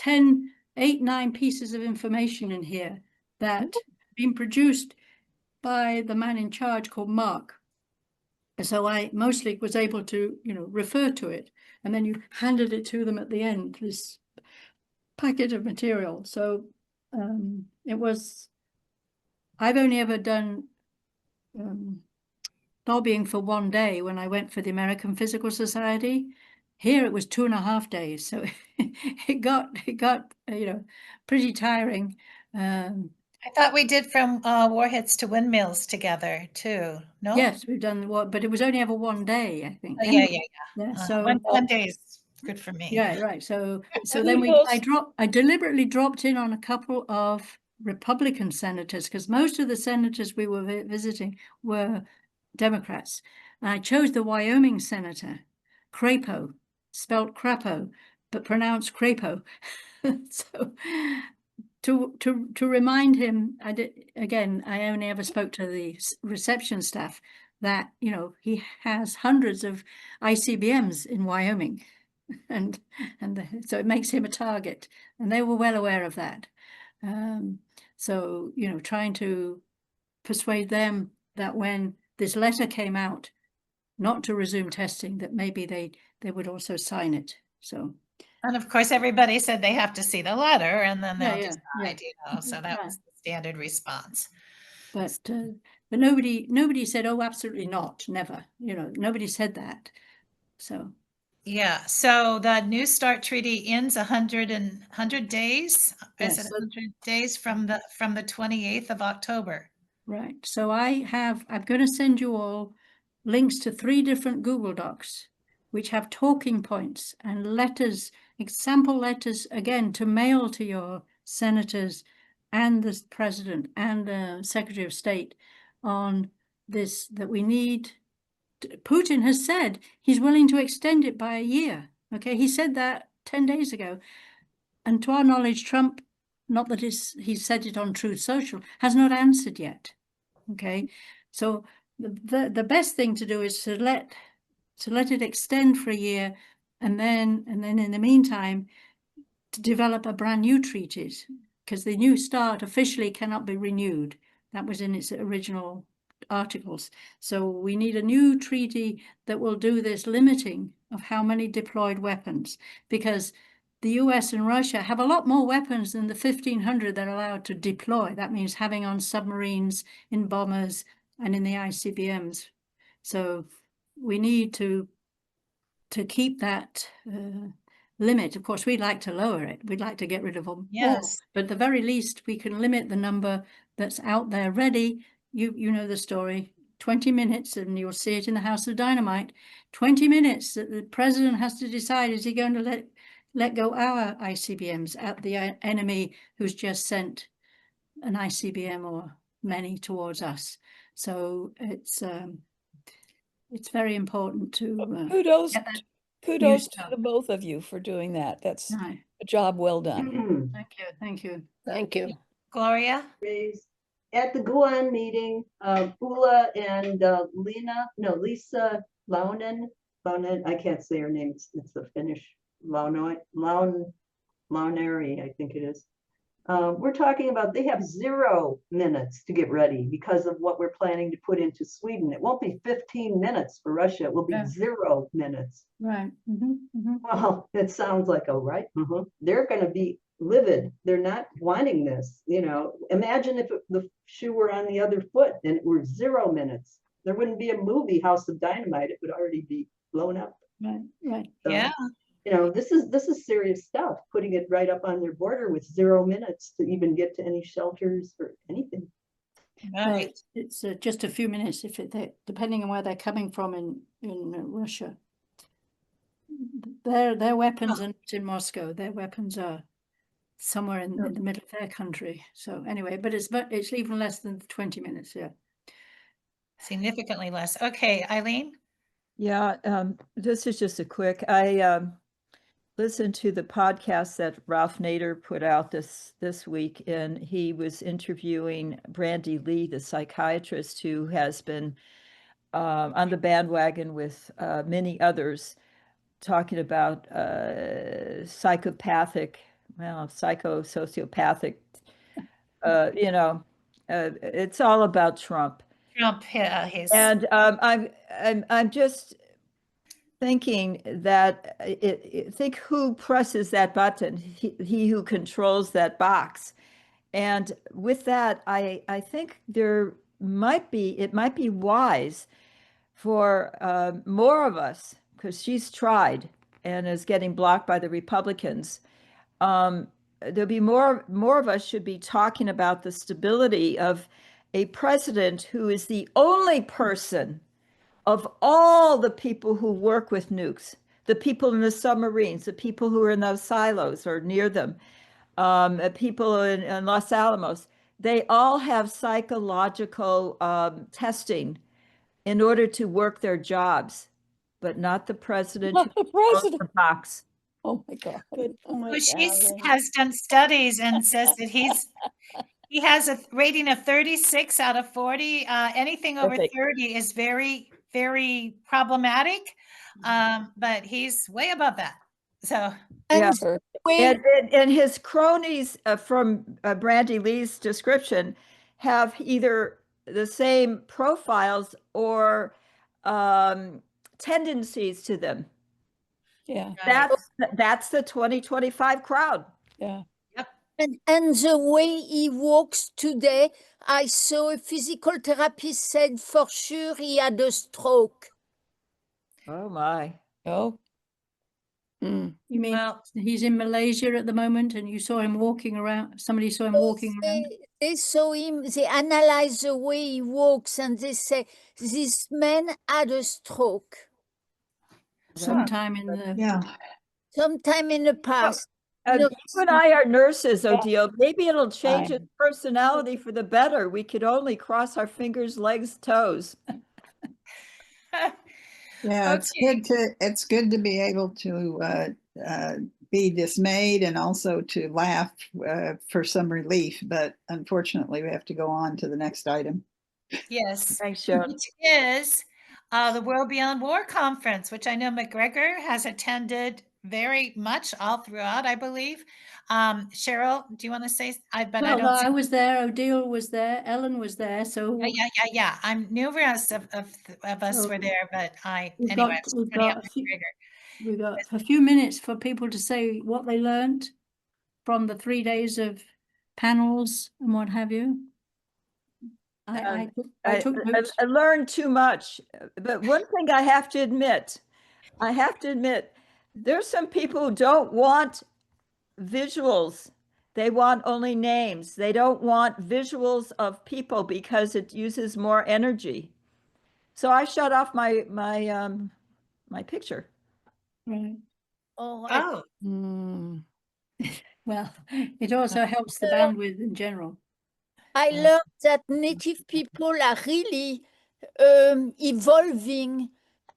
8, 9 pieces of information in here that had been produced by the man in charge called Mark. So I mostly was able to, you know, refer to it, and then you handed it to them at the end, this packet of material. So it was, I've only ever done lobbying for one day when I went for the American Physical Society. Here it was 2.5 days, so it got you know, pretty tiring. I thought we did from warheads to windmills together too. No. Yes, we've done but it was only ever one day, I think. Oh, Anyway, yeah. So one day is good for me. yeah, right. So then I deliberately dropped in on a couple of Republican senators, because most of the senators we were visiting were Democrats. And I chose the Wyoming senator, Crapo, spelt Crapo, but pronounced Crapo. So to remind him, I only ever spoke to the reception staff, that, you know, he has hundreds of ICBMs in Wyoming, and so it makes him a target, and they were well aware of that. So, you know, trying to persuade them that when this letter came out not to resume testing, that maybe they would also sign it. So, and of course everybody said they have to see the letter and then they'll decide, you know, so that was the standard response. But nobody said, oh, absolutely not, never, you know, nobody said that. So yeah, so the New START treaty ends 100 days. Yes. Is it 100 days from the 28th of October? Right. So I'm going to send you all links to 3 different Google Docs, which have talking points and letters, example letters, again, to mail to your senators and the president and the Secretary of State on this, that we need. Putin has said he's willing to extend it by a year. Okay, he said that 10 days ago. And to our knowledge, Trump, not that he said it on Truth Social, has not answered yet. Okay, so the best thing to do is to let it extend for a year, and then in the meantime to develop a brand new treaty, because the New START officially cannot be renewed. That was in its original articles. So we need a new treaty that will do this limiting of how many deployed weapons, because the US and Russia have a lot more weapons than the 1,500 they're allowed to deploy. That means having on submarines, in bombers, and in the ICBMs. So we need to keep that limit. Of course, we'd like to lower it. We'd like to get rid of them all. Yes. But at the very least, we can limit the number that's out there ready. You know the story. 20 minutes, and you'll see it in the House of Dynamite. 20 minutes that the president has to decide, is he going to let go our ICBMs at the enemy who's just sent an ICBM or many towards us. So it's very important to Kudos, get that kudos used to up. the both of you for doing that. That's No, a job well done. thank you, thank you. Thank you. Gloria? Raised at the Guan meeting, Ula and Lisa Launen, I can't say her name, it's the Finnish, Launeri, I think it is. We're talking about, they have 0 minutes to get ready because of what we're planning to put into Sweden. It won't be 15 minutes for Russia, it will be Yeah. 0 minutes. Right. Well, it sounds like, oh, right. They're going to be livid. They're not wanting this. Imagine if the shoe were on the other foot and it were 0 minutes. There wouldn't be a movie, House of Dynamite. It would already be blown up. Right. So, Yeah. this is serious stuff, putting it right up on their border with 0 minutes to even get to any shelters or anything. Right. It's just a few minutes if depending on where they're coming from in Russia. Their weapons are not in Moscow. Their weapons are somewhere in the middle of their country. So anyway, but it's even less than 20 minutes. Yeah. Significantly less. Okay, Eileen? Yeah, this is just a quick. I listened to the podcast that Ralph Nader put out this week, and he was interviewing Brandy Lee, the psychiatrist who has been on the bandwagon with many others, talking about psychosociopathic. It's all about Trump. Trump, his. And I'm just thinking that think who presses that button, he who controls that box. And with that, I think it might be wise for more of us, because she's tried and is getting blocked by the Republicans. There'll be more of us should be talking about the stability of a president who is the only person of all the people who work with nukes, the people in the submarines, the people who are in those silos or near them, people in Los Alamos, they all have psychological testing in order to work their jobs, but not the president. Not the president. The box. Oh my God. Good point. Well, she Alan. has done studies and says that he has a rating of 36 out of 40. Anything over Perfect. 30 is very, very problematic. But he's way above that. So Yeah. And his cronies from Brandy Lee's description have either the same profiles or tendencies to them. Yeah. That's the 2025 crowd. Yeah. And the way he walks today, I saw a physical therapist said for sure he had a stroke. Oh my. Oh. You mean well, he's in Malaysia at the moment, and you saw him walking around? Somebody saw him walking around. They saw him. They analyze the way he walks, and they say this man had a stroke Sometime in the sometime in the past. You and I are nurses, Odile. Maybe it'll change Fine. his personality for the better. We could only cross our fingers, legs, toes. Yeah, it's good to be able to be dismayed and also to laugh for some relief, but unfortunately we have to go on to the next item. yes. Thanks, Sharon. Which is the World Beyond War Conference, which I know McGregor has attended very much all throughout, I believe. Cheryl, do you want to say? I was there. Odile was there. Ellen was there. So yeah. I'm numerous of us were there, but we've got a few minutes for people to say what they learned from the 3 days of panels and what have you. I took notes. I learned too much, but one thing I have to admit, There's some people who don't want visuals. They want only names. They don't want visuals of people because it uses more energy. So I shut off my picture. Right. All right. Oh, Mm. Well, it also helps the bandwidth in general. I learned that Native people are really evolving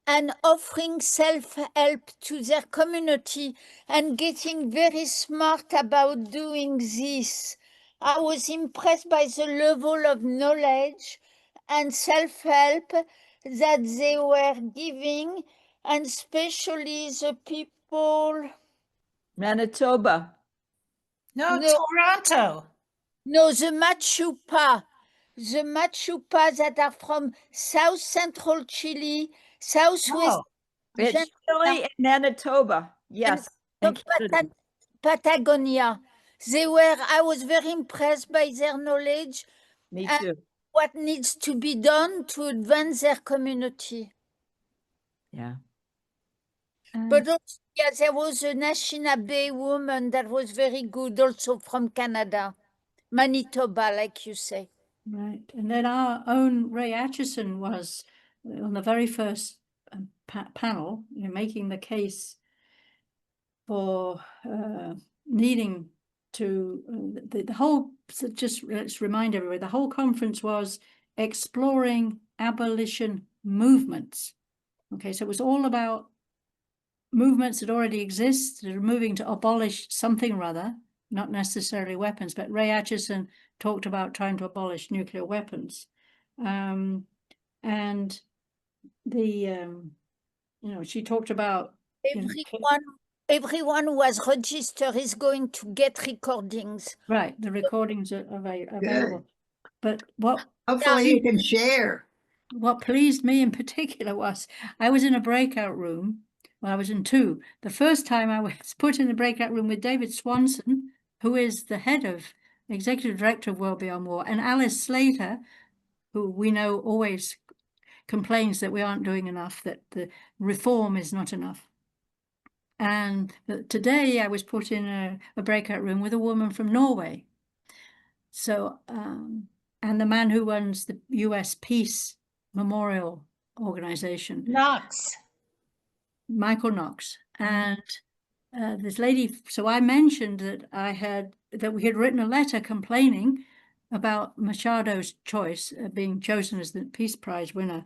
and offering self-help to their community and getting very smart about doing this. I was impressed by the level of knowledge and self-help that they were giving, and especially the people. Manitoba. no, No, Toronto. no, the Machupa that are from South Central Chile, Southwest Oh, It's Argentina, Chile and Manitoba. Yes. and And Canada. Patagonia. I was very impressed by their knowledge Me and too. what needs to be done to advance their community. Yeah. But also, yeah, there was a Anishinaabe woman that was very good, also from Canada, Manitoba, like you say. Right. And then our own Ray Atchison was on the very first panel, making the case for needing to, the whole, so just let's remind everybody, the whole conference was exploring abolition movements. Okay, so it was all about movements that already exist that are moving to abolish something or other, not necessarily weapons, but Ray Atchison talked about trying to abolish nuclear weapons. And she talked about Everyone who has registered is going to get recordings. right, the recordings are available. But Hopefully you can share. what pleased me in particular was I was in a breakout room. Well, I was in two. The first time I was put in the breakout room with David Swanson, who is the head of executive director of World Beyond War, and Alice Slater, who we know always complains that we aren't doing enough, that the reform is not enough. And today I was put in a breakout room with a woman from Norway. So, and the man who runs the US Peace Memorial Organization. Knox. Michael Knox. And this lady, so I mentioned that we had written a letter complaining about Machado's choice, being chosen as the Peace Prize winner.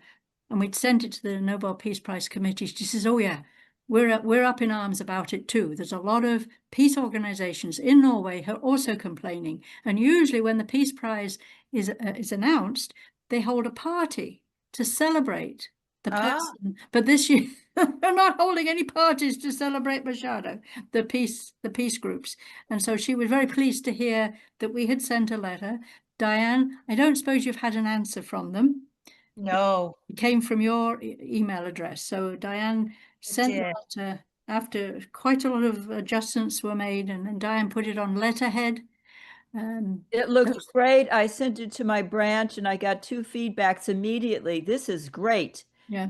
And we'd sent it to the Nobel Peace Prize Committee. She says, oh yeah, we're up in arms about it too. There's a lot of peace organizations in Norway who are also complaining. And usually when the Peace Prize is announced, they hold a party to celebrate the person. But this year, they're not holding any parties to celebrate Machado, the peace groups. And so she was very pleased to hear that we had sent a letter. Diane, I don't suppose you've had an answer from them. No. It came from your email address. So Diane sent the letter after quite a lot of adjustments were made, and then Diane put it on letterhead. It looks great. I sent it to my branch and I got 2 feedbacks immediately. This is great. Yeah.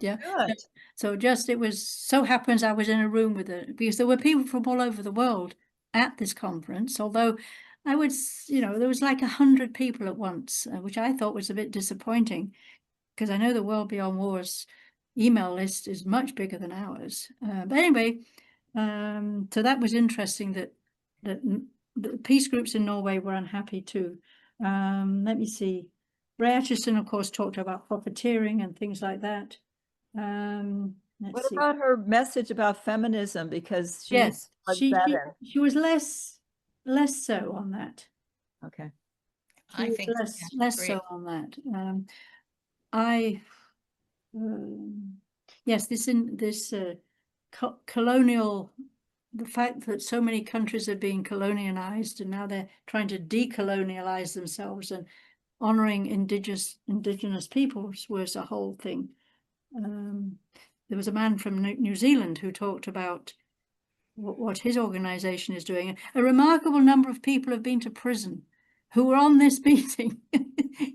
Yeah. Good. So just, it was so happens I was in a room with it because there were people from all over the world at this conference, although I would, there was like 100 people at once, which I thought was a bit disappointing because I know the World Beyond War's email list is much bigger than ours. But anyway, so that was interesting that the peace groups in Norway were unhappy too. Let me see. Ray Atchison, of course, talked about profiteering and things like that. What about her message about feminism? Because she yes, better. she was less so on that. Okay. I think less so on that. Yes, this colonial, the fact that so many countries are being colonialized and now they're trying to decolonialize themselves, and honoring indigenous peoples was a whole thing. There was a man from New Zealand who talked about what his organization is doing. A remarkable number of people have been to prison who were on this meeting.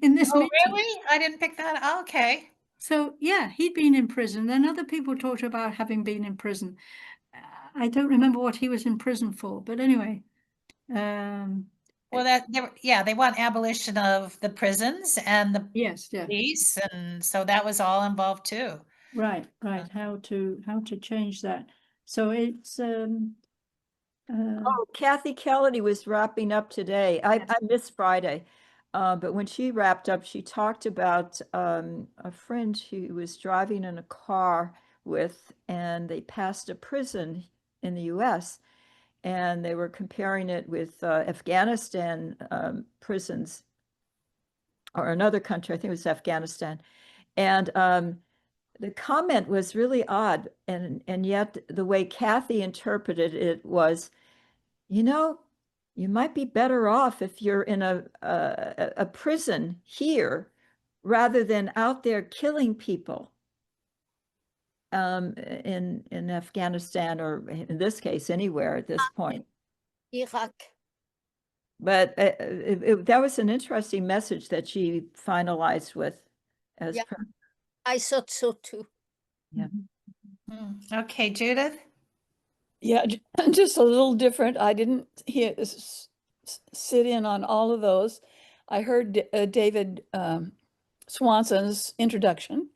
In this meeting. Really? I didn't pick that up. Okay. So yeah, he'd been in prison. Then other people talked about having been in prison. I don't remember what he was in prison for, but anyway. Well, they want abolition of the prisons and the Yes, yeah. police, and so that was all involved too. Right. How to change that. So it's Oh, Kathy Kennedy was wrapping up today. I missed Friday. But when she wrapped up, she talked about a friend she was driving in a car with, and they passed a prison in the US, and they were comparing it with Afghanistan prisons, or another country, I think it was Afghanistan. And the comment was really odd, and yet the way Kathy interpreted it was, you might be better off if you're in a prison here rather than out there killing people in Afghanistan, or in this case, anywhere at this point. Iraq. But that was an interesting message that she finalized with. I thought so too. Yeah. Okay, Judith? Yeah, just a little different. I didn't sit in on all of those. I heard David Swanson's introduction.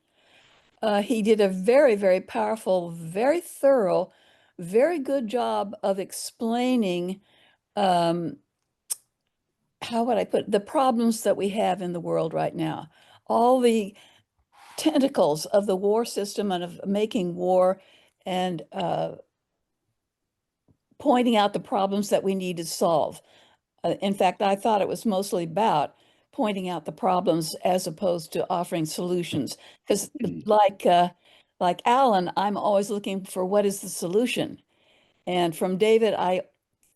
He did a very, very powerful, very thorough, very good job of explaining how would I put the problems that we have in the world right now, all the tentacles of the war system and of making war, and pointing out the problems that we need to solve. In fact, I thought it was mostly about pointing out the problems as opposed to offering solutions. Because like Alan, I'm always looking for what is the solution. And from David, I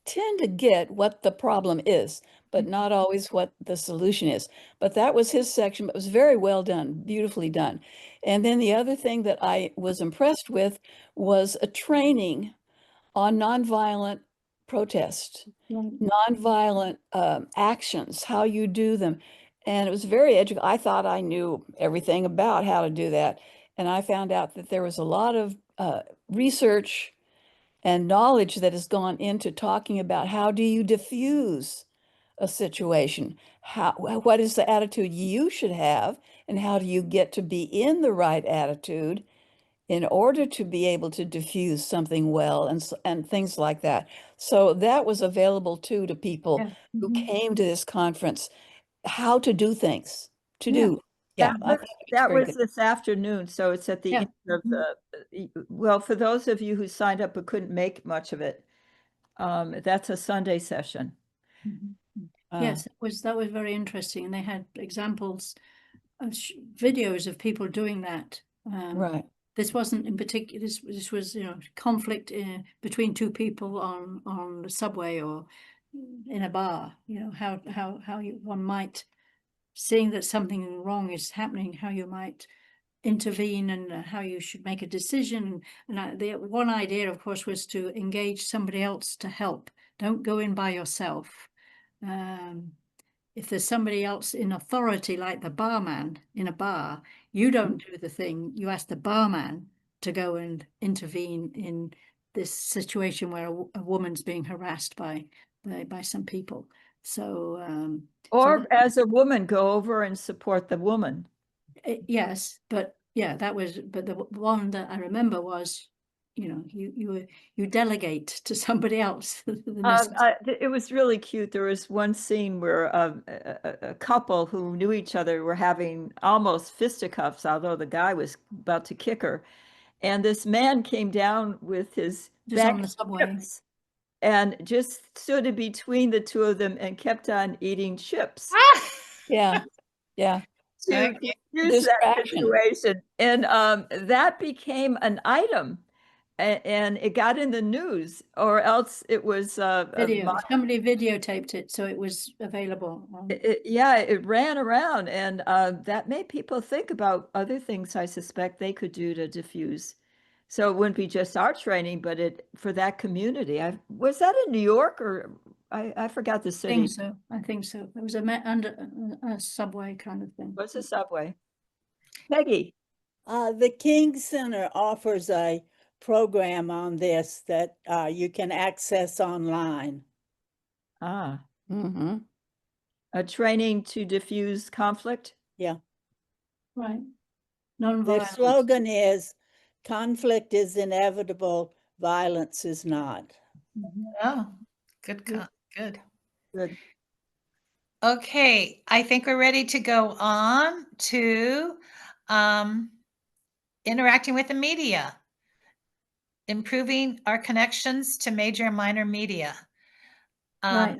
tend to get what the problem is, but not always what the solution is. But that was his section, but it was very well done, beautifully done. And then the other thing that I was impressed with was a training on nonviolent protest, nonviolent actions, how you do them. And it was very educational. I thought I knew everything about how to do that. And I found out that there was a lot of research and knowledge that has gone into talking about how do you diffuse a situation? What is the attitude you should have? And how do you get to be in the right attitude in order to be able to diffuse something well, and things like that. So that was available too to people who came to this conference, how to do things, That was this afternoon, so it's at the end of well, for those of you who signed up but couldn't make much of it, that's a Sunday session. Yes, that was very interesting, and they had examples of videos of people doing that. Right. This wasn't in particular. This was conflict between two people on the subway or in a bar. How one might, seeing that something wrong is happening, how you might intervene and how you should make a decision. And the one idea, of course, was to engage somebody else to help. Don't go in by yourself. If there's somebody else in authority, like the barman in a bar, you don't do the thing. You ask the barman to go and intervene in this situation where a woman's being harassed by some people. So, or as a woman, go over and support the woman. Yes, but yeah, but the one that I remember was, you delegate to somebody else. It was really cute. There was one scene where a couple who knew each other were having almost fisticuffs, although the guy was about to kick her. And this man came down with his bag on the subway chips and just stood in between the two of them and kept on eating chips. Yeah. To use that situation. And that became an item. And it got in the news, or else it was somebody videotaped it, so it was available. It ran around, and that made people think about other things I suspect they could do to diffuse. So it wouldn't be just our training, but for that community. Was that in New York, or I forgot the city? I think so. It was under a subway kind of thing. What's a subway? Peggy. The King Center offers a program on this that you can access online. Ah, Mm-hmm. a training to diffuse conflict? Yeah. Right. Their Non-violence. slogan is, conflict is inevitable, violence is not. Oh, good, good. Good. Okay, I think we're ready to go on to interacting with the media, improving our connections to major and minor media. Right.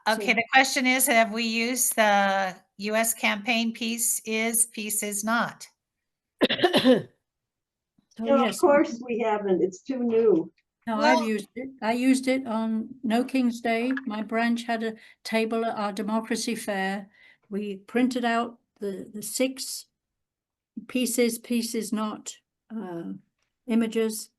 Okay, the question is, have we used the US campaign piece is not? So No, yes. of course we haven't. It's too new. No, Well- I've used it. I used it on No King's Day. My branch had a table at our democracy fair. We printed out the 6 pieces not images,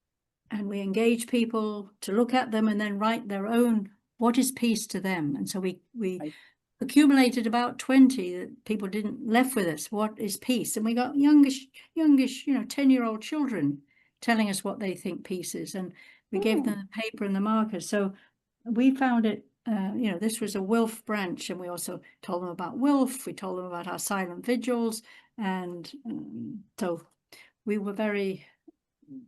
and we engaged people to look at them and then write their own, what is peace to them? And so we Right. accumulated about 20 that people didn't left with us. What is peace? And we got youngish, 10-year-old children telling us what they think peace is. And we gave them the paper and the markers. So we found it, this was a WILF branch, and we also told them about WILF. We told them about our silent vigils. And so we were very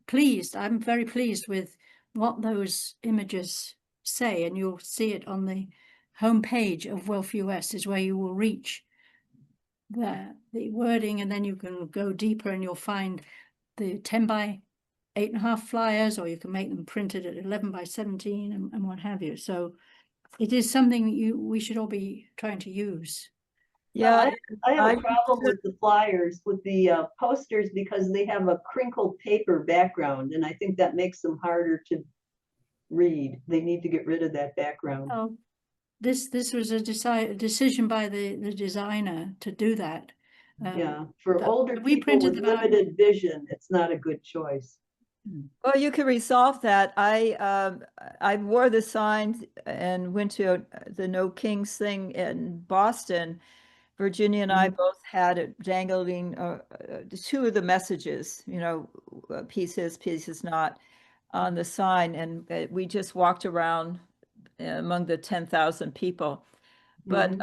pleased. I'm very pleased with what those images say, and you'll see it on the homepage of WILPF US is where you will reach the wording, and then you can go deeper and you'll find the 10 by 8.5 flyers, or you can make them printed at 11 by 17 and what have you. So it is something we should all be trying to use. Yeah, I have I- a problem with the flyers, with the posters, because they have a crinkled paper background, and I think that makes them harder to read. They need to get rid of that background. Oh, this was a decision by the designer to do that. Yeah, for that- older we people printed with them out. limited vision, it's not a good choice. Well, you could resolve that. I wore the sign and went to the No Kings thing in Boston. Virginia and I both had it dangling 2 of the messages, peace is not, on the sign, and we just walked around among the 10,000 people. But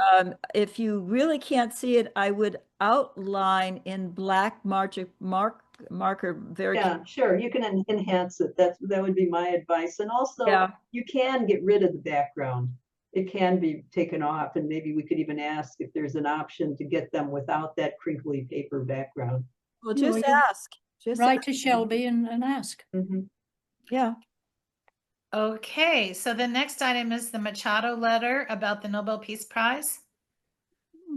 if you really can't see it, I would outline in black marker very. Yeah, sure, you can enhance it. That would be my advice. And also, Yeah. you can get rid of the background. It can be taken off, and maybe we could even ask if there's an option to get them without that crinkly paper background. Well, Yeah, just well, you ask. Just write to Shelby and ask. Yeah. Okay, so the next item is the Machado letter about the Nobel Peace Prize.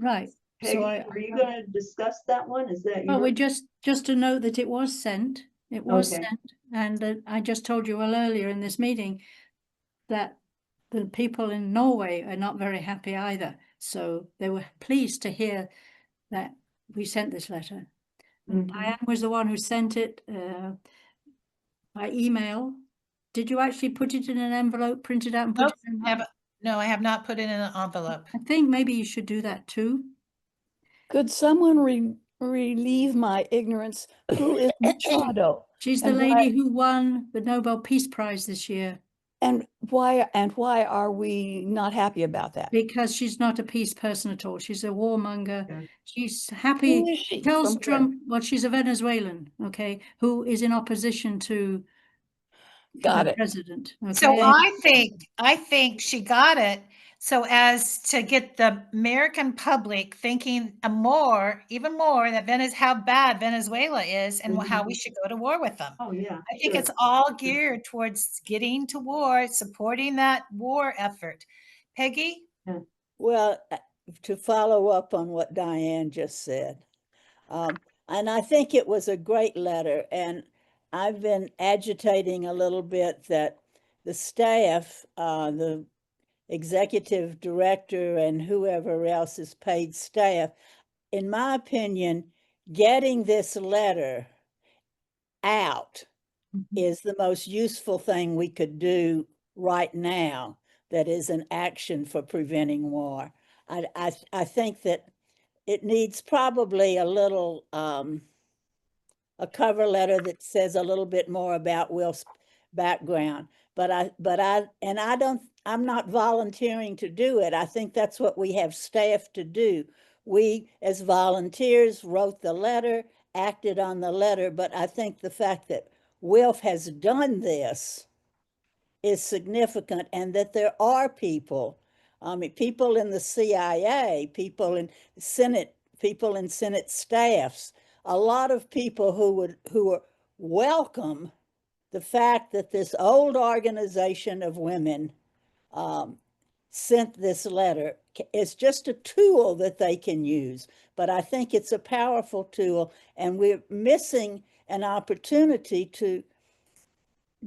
Right. Peggy, So were you going to discuss that one? Is that well, your? we just to note that it was sent. It was Okay. sent, and I just told you well earlier in this meeting that the people in Norway are not very happy either. So they were pleased to hear that we sent this letter. And Diane was the one who sent it by email. Did you actually put it in an envelope, print it out and put Nope, it in? no, I have not put it in an envelope. I think maybe you should do that too. Could someone relieve my ignorance? Who is Machado? She's the And lady who won the Nobel Peace Prize this year. And why are we not happy about that? Because she's not a peace person at all. She's a warmonger. Yeah. She's happy. Who is she? Tells From where? Trump, well, she's a Venezuelan, okay, who is in opposition to Got the it. president. Okay. So I think she got it so as to get the American public thinking even more that how bad Venezuela is and how we should go to war with them. Oh, yeah. I think sure. it's all geared towards getting to war, supporting that war effort. Peggy? Well, to follow up on what Diane just said, and I think it was a great letter, and I've been agitating a little bit that the staff, the executive director and whoever else is paid staff, in my opinion, getting this letter out is the most useful thing we could do right now that is an action for preventing war. I think that it needs probably a little a cover letter that says a little bit more about Will's background. I'm not volunteering to do it. I think that's what we have staff to do. We, as volunteers, wrote the letter, acted on the letter, but I think the fact that WILF has done this is significant, and that there are people, people in the CIA, people in Senate staffs, a lot of people who welcome the fact that this old organization of women sent this letter. It's just a tool that they can use, but I think it's a powerful tool, and we're missing an opportunity to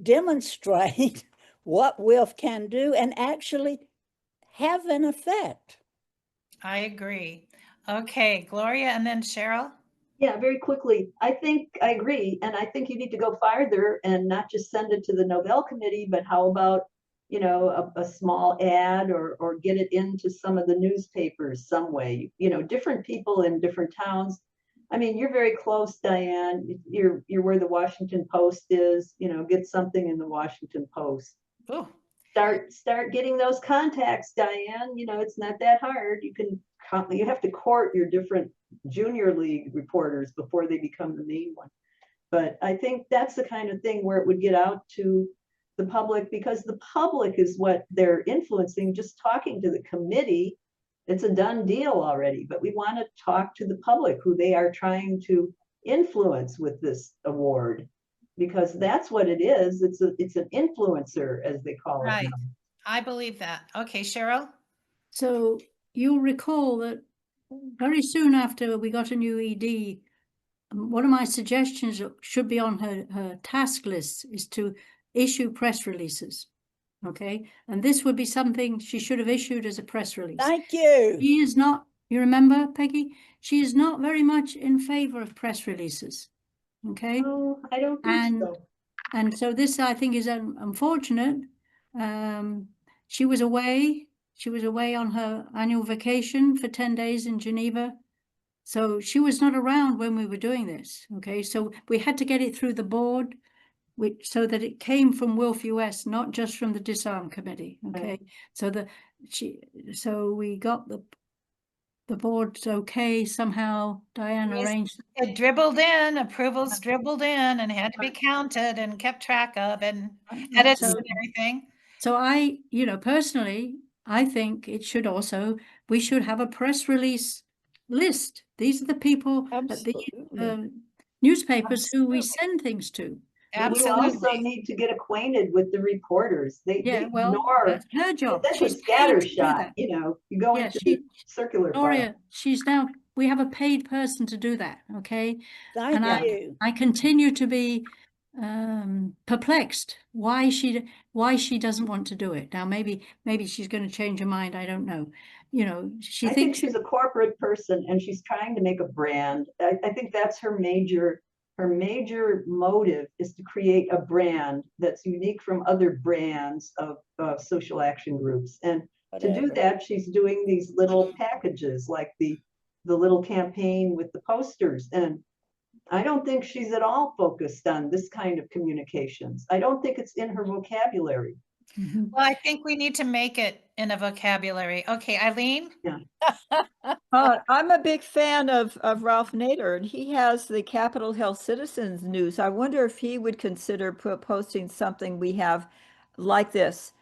demonstrate what WILF can do and actually have an effect. I agree. Okay, Gloria, and then Cheryl. Yeah, very quickly. I think I agree. And I think you need to go farther and not just send it to the Nobel Committee, but how about, you know, a small ad or get it into some of the newspapers some way, you know, different people in different towns. I mean, you're very close, Diane. You're where the Washington Post is, you know, get something in the Washington Post. Oh, Start getting those contacts, Diane. You know, it's not that hard. You have to court your different junior league reporters before they become the main one. But I think that's the kind of thing where it would get out to the public, because the public is what they're influencing. Just talking to the committee, it's a done deal already, but we want to talk to the public who they are trying to influence with this award, because that's what it is. It's an influencer, as they call it right. now. I believe that. Okay, Cheryl. So you'll recall that very soon after we got a new ED, one of my suggestions that should be on her task list is to issue press releases. Okay, and this would be something she should have issued as a press release. Thank you. She is not, you remember, Peggy? She is not very much in favor of press releases. Okay. Oh, I don't think so. And so this, I think, is unfortunate. She was away on her annual vacation for 10 days in Geneva. So she was not around when we were doing this. Okay, so we had to get it through the board, so that it came from WILPF US, not just from the Disarm Committee. Okay, right. So we got the board's okay somehow. Diane arranged. It dribbled in, approvals dribbled in, and had to be counted and kept track of, and edits and everything. So I, personally, I think we should have a press release list. These are the people at the newspapers who we send things to. Absolutely. We also need to get acquainted with the reporters. They ignore. That's her job. That's a scattershot. You know, you go into the circular Gloria, we have a paid person to do that. Okay. Thank you. I continue to be perplexed why she doesn't want to do it. Now maybe she's going to change her mind. I don't know. I think she's a corporate person and she's trying to make a brand. I think that's her major motive, is to create a brand that's unique from other brands of social action groups. And to do that, she's doing these little packages, like the little campaign with the posters. And I don't think she's at all focused on this kind of communications. I don't think it's in her vocabulary. Well, I think we need to make it in a vocabulary. Okay, Eileen? Yeah. I'm a big fan of Ralph Nader, and he has the Capitol Hill Citizens News. I wonder if he would consider posting something we have like this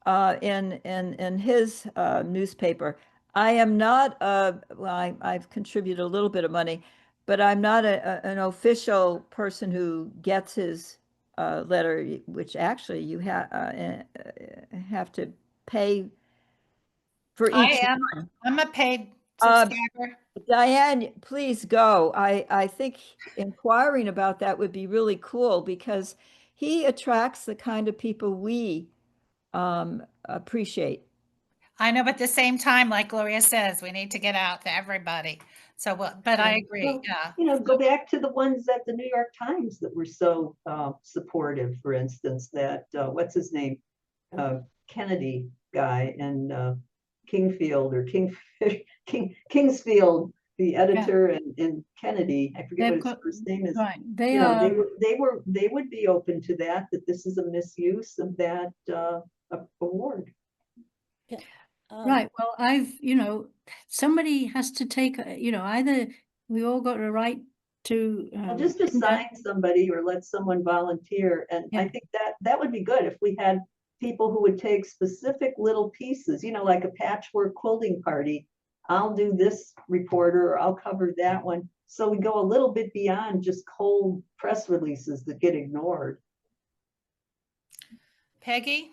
in his newspaper. I am not, I've contributed a little bit of money, but I'm not an official person who gets his letter, which actually you have to pay for each one. I'm a paid subscriber. Diane, please go. I think inquiring about that would be really cool, because he attracts the kind of people we appreciate. I know, but at the same time, like Gloria says, we need to get out to everybody. So, but I agree. Well, yeah. Go back to the ones at the New York Times that were so supportive. For instance, that what's his name, Kennedy guy, and Kingsfield, the editor and Kennedy, I forget They've what his got- first name is. Right, they You know, are. they would be open to that this is a misuse of that award. Right, well, somebody has to take, either we all got a right to. Well, just assign somebody or let someone volunteer. And I think that would be good if we had people who would take specific little pieces, like a patchwork quilting party. I'll do this reporter or I'll cover that one. So we go a little bit beyond just cold press releases that get ignored. Peggy?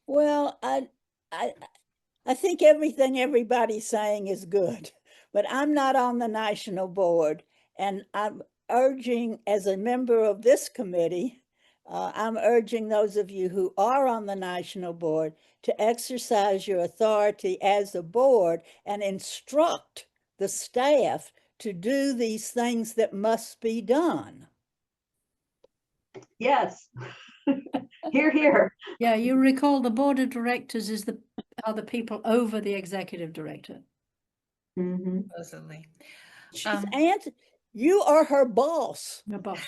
Well, I think everything everybody's saying is good, but I'm not on the national board, and I'm urging, as a member of this committee, I'm urging those of you who are on the national board to exercise your authority as a board and instruct the staff to do these things that must be done. Yes. Hear, hear. Yeah, you recall the board of directors are the people over the executive director. Mm-hmm. Supposedly. She's you are her boss. The boss.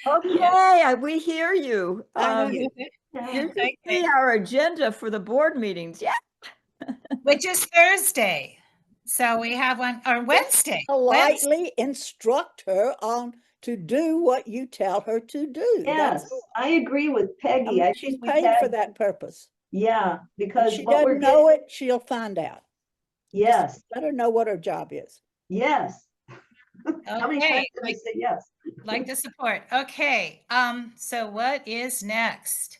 Okay, we hear you. Okay. See our agenda for the board meetings. Yeah. Which is Thursday. So we have one, or Wednesday. Politely instruct her on to do what you tell her to do. Yes, I agree with Peggy. I she's think we paid for that purpose. Yeah, because if she doesn't know it, she'll find out. Yes. Just let her know what her job is. Yes. How many times did I say yes? Like the support. Okay. So what is next?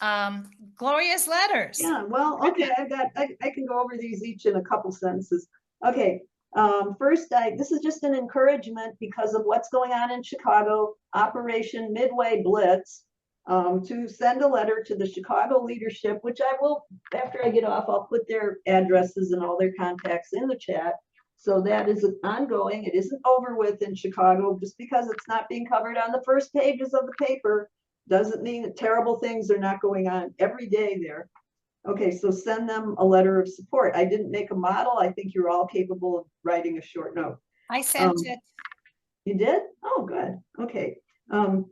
Gloria's letters. Yeah, well, okay, I can go over these each in a couple sentences. Okay. First, this is just an encouragement because of what's going on in Chicago, Operation Midway Blitz, to send a letter to the Chicago leadership, which I will, after I get off, I'll put their addresses and all their contacts in the chat. So that is ongoing. It isn't over with in Chicago. Just because it's not being covered on the first pages of the paper doesn't mean that terrible things are not going on every day there. Okay, so send them a letter of support. I didn't make a model. I think you're all capable of writing a short note. I sent it. You did? Oh, good. Okay.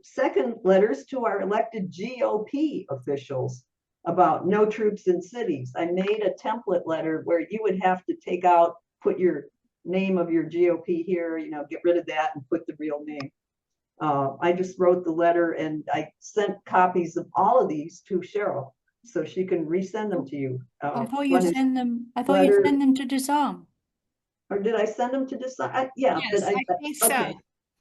Second, letters to our elected GOP officials about no troops in cities. I made a template letter where you would have to put your name of your GOP here, get rid of that and put the real name. I just wrote the letter and I sent copies of all of these to Cheryl so she can resend them to you. I thought you send them to Disarm. Or did I send them to Disarm? Yeah, yes, but I think so. Okay.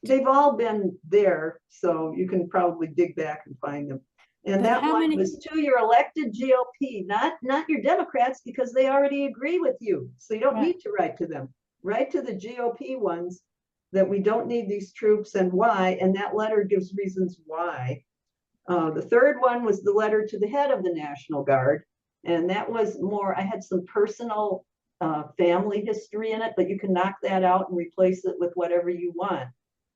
They've all been there, so you can probably dig back and find them. And but that one was to your elected GOP, not your Democrats, because they already agree with you. So you don't need to write to them. Write to the GOP ones that we don't need these troops and why, and that letter gives reasons why. The third one was the letter to the head of the National Guard, and that was more, I had some personal family history in it, but you can knock that out and replace it with whatever you want.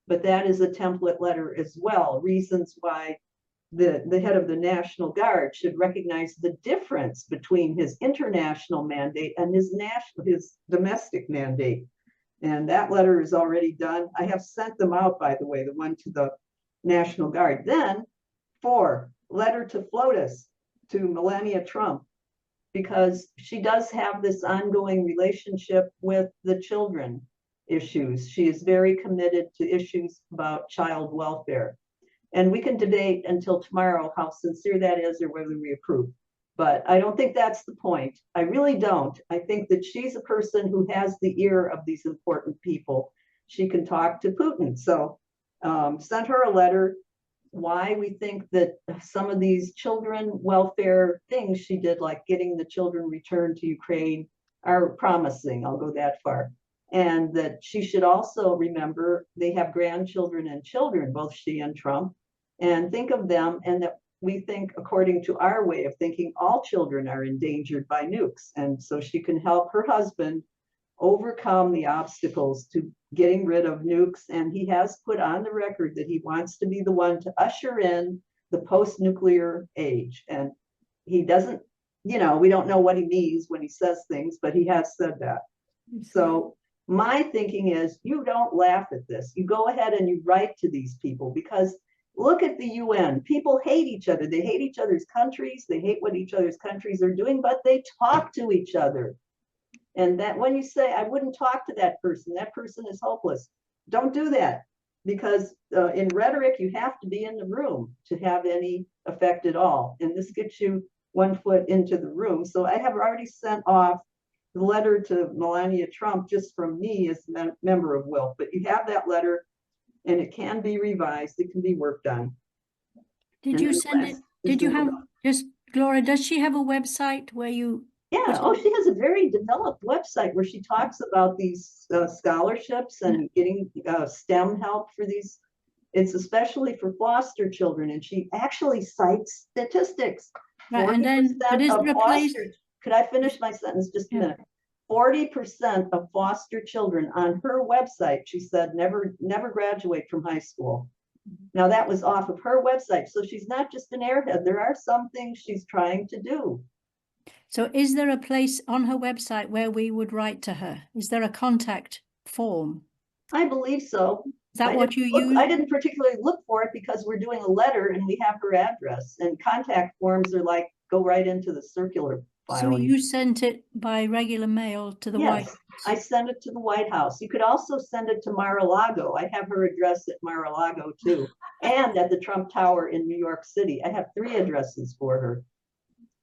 But that is a template letter as well, reasons why the head of the National Guard should recognize the difference between his international mandate and his domestic mandate. And that letter is already done. I have sent them out, by the way, the one to the National Guard. Then 4, letter to FLOTUS, to Melania Trump, because she does have this ongoing relationship with the children issues. She is very committed to issues about child welfare. And we can debate until tomorrow how sincere that is or whether we approve. But I don't think that's the point. I really don't. I think that she's a person who has the ear of these important people. She can talk to Putin. So sent her a letter why we think that some of these children welfare things she did, like getting the children returned to Ukraine, are promising. I'll go that far. And that she should also remember they have grandchildren and children, both she and Trump, and think of them, and that we think, according to our way of thinking, all children are endangered by nukes. And so she can help her husband overcome the obstacles to getting rid of nukes. And he has put on the record that he wants to be the one to usher in the post-nuclear age. And he doesn't, we don't know what he means when he says things, but he has said that. So my thinking is you don't laugh at this. You go ahead and you write to these people, because look at the UN. People hate each other. They hate each other's countries. They hate what each other's countries are doing, but they talk to each other. And that when you say, I wouldn't talk to that person is hopeless. Don't do that, because in rhetoric, you have to be in the room to have any effect at all. And this gets you 1 foot into the room. So I have already sent off the letter to Melania Trump just from me as a member of WILPF, but you have that letter and it can be revised, it can be worked on. Did you send it? Did you have, just Gloria, does she have a website where you? Yeah, oh, she has a very developed website where she talks about these scholarships and getting STEM help for these. It's especially for foster children, and she actually cites statistics. Right, and then, but is there a place? Could I finish my sentence just a minute? 40% of foster children on her website, she said, never graduate from high school. Now that was off of her website, so she's not just an airhead. There are some things she's trying to do. So is there a place on her website where we would write to her? Is there a contact form? I believe so. Is that what you use? I didn't particularly look for it because we're doing a letter and we have her address, and contact forms are like, go right into the circular file. So you sent it by regular mail to the White House? I sent it to the White House. You could also send it to Mar-a-Lago. I have her address at Mar-a-Lago too, and at the Trump Tower in New York City. I have 3 addresses for her.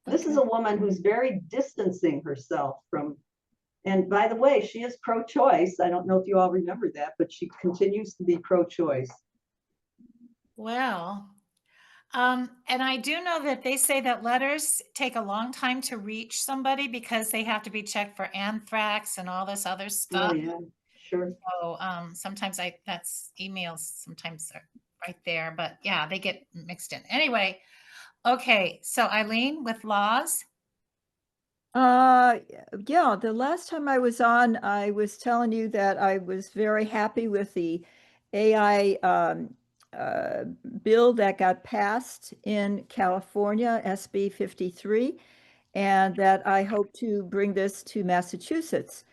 This is a woman who's very distancing herself from, and by the way, she is pro-choice. I don't know if you all remember that, but she continues to be pro-choice. Well, and I do know that they say that letters take a long time to reach somebody because they have to be checked for anthrax and all this other stuff. Oh, yeah, sure. So sometimes that's emails sometimes are right there, but yeah, they get mixed in. Anyway, okay, so Eileen with laws. Yeah, the last time I was on, I was telling you that I was very happy with the AI bill that got passed in California, SB 53, and that I hope to bring this to Massachusetts.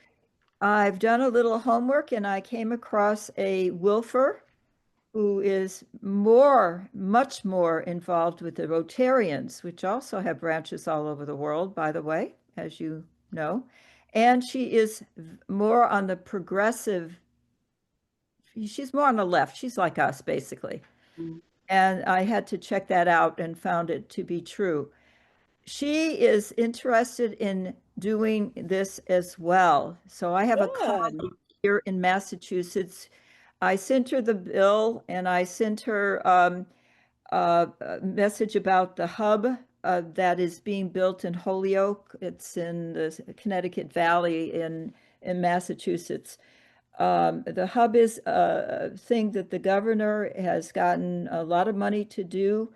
I've done a little homework and I came across a WILPFer who is much more involved with the Rotarians, which also have branches all over the world, by the way, as you know. And she is more on the progressive, she's more on the left. She's like us, basically. And I had to check that out and found it to be true. She is interested in doing this as well. So I have a colleague here in Massachusetts. I sent her the bill and I sent her a message about the hub that is being built in Holyoke. It's in the Connecticut Valley in Massachusetts. The hub is a thing that the governor has gotten a lot of money to do.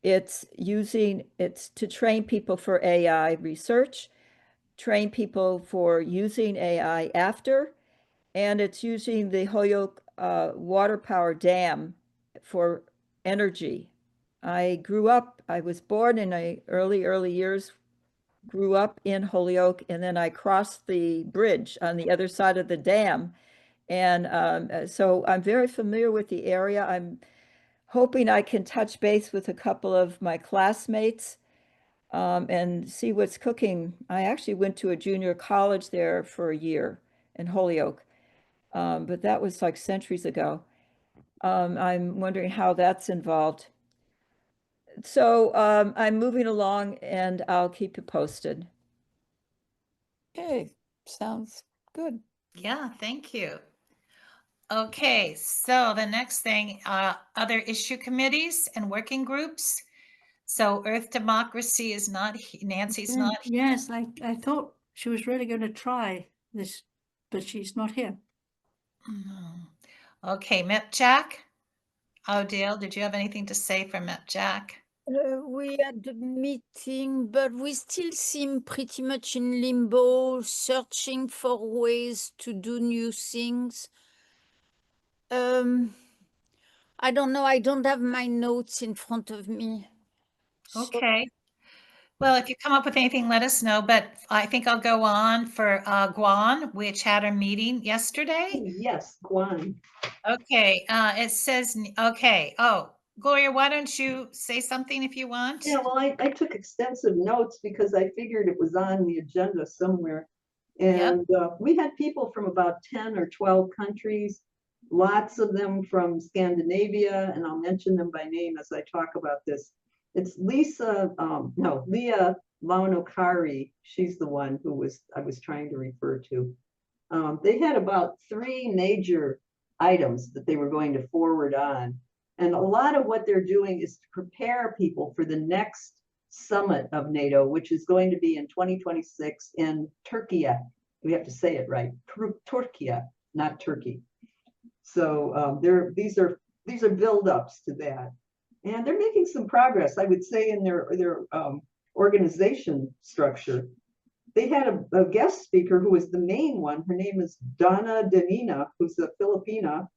It's to train people for AI research, train people for using AI after, and it's using the Holyoke water power dam for energy. I was born in the early years, grew up in Holyoke, and then I crossed the bridge on the other side of the dam. And so I'm very familiar with the area. I'm hoping I can touch base with a couple of my classmates and see what's cooking. I actually went to a junior college there for a year in Holyoke, but that was like centuries ago. I'm wondering how that's involved. So I'm moving along and I'll keep you posted. Okay, sounds good. Yeah, thank you. Okay, so the next thing, other issue committees and working groups. So Earth Democracy is not, Nancy's not. Yes, I thought she was really going to try this, but she's not here. Okay, MEPJAC. Odile, did you have anything to say for MEPJAC? We had a meeting, but we still seem pretty much in limbo, searching for ways to do new things. I don't know. I don't have my notes in front of me. Okay. Well, if you come up with anything, let us know, but I think I'll go on for Guan, which had a meeting yesterday. Oh, yes, Guan. Okay, it says, okay, oh, Gloria, why don't you say something if you want? Yeah, well, I took extensive notes because I figured it was on the agenda somewhere. And we had people from about 10 or 12 countries, lots of them from Scandinavia, and I'll mention them by name as I talk about this. It's Leah Launokari. She's the one who I was trying to refer to. They had about 3 major items that they were going to forward on. And a lot of what they're doing is to prepare people for the next summit of NATO, which is going to be in 2026 in Turkey. We have to say it right, Turkey, not Turkey. So these are build-ups to that, and they're making some progress, I would say, in their organization structure. They had a guest speaker who was the main one. Her name is Donna Danina, who's a Filipina,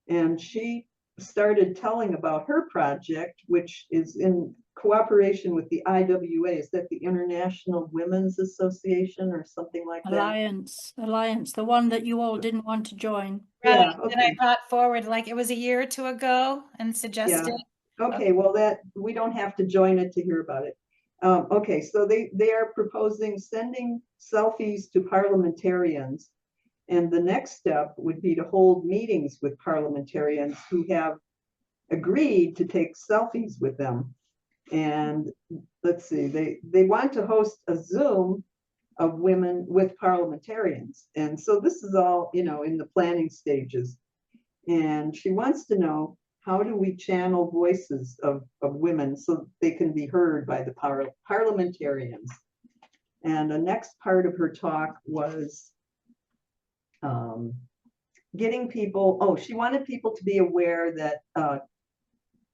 and she started telling about her project, which is in cooperation with the IWA. Is that the International Women's Association or something like that? Alliance, the one that you all didn't want to join. Right, Yeah, that I brought forward, like it was a year or 2 ago and suggested. Okay, well, that we don't have to join it to hear about it. Okay, so they are proposing sending selfies to parliamentarians. And the next step would be to hold meetings with parliamentarians who have agreed to take selfies with them. And let's see, they want to host a Zoom of women with parliamentarians. And so this is all, in the planning stages. And she wants to know, how do we channel voices of women so they can be heard by the parliamentarians? And the next part of her talk was getting people, she wanted people to be aware that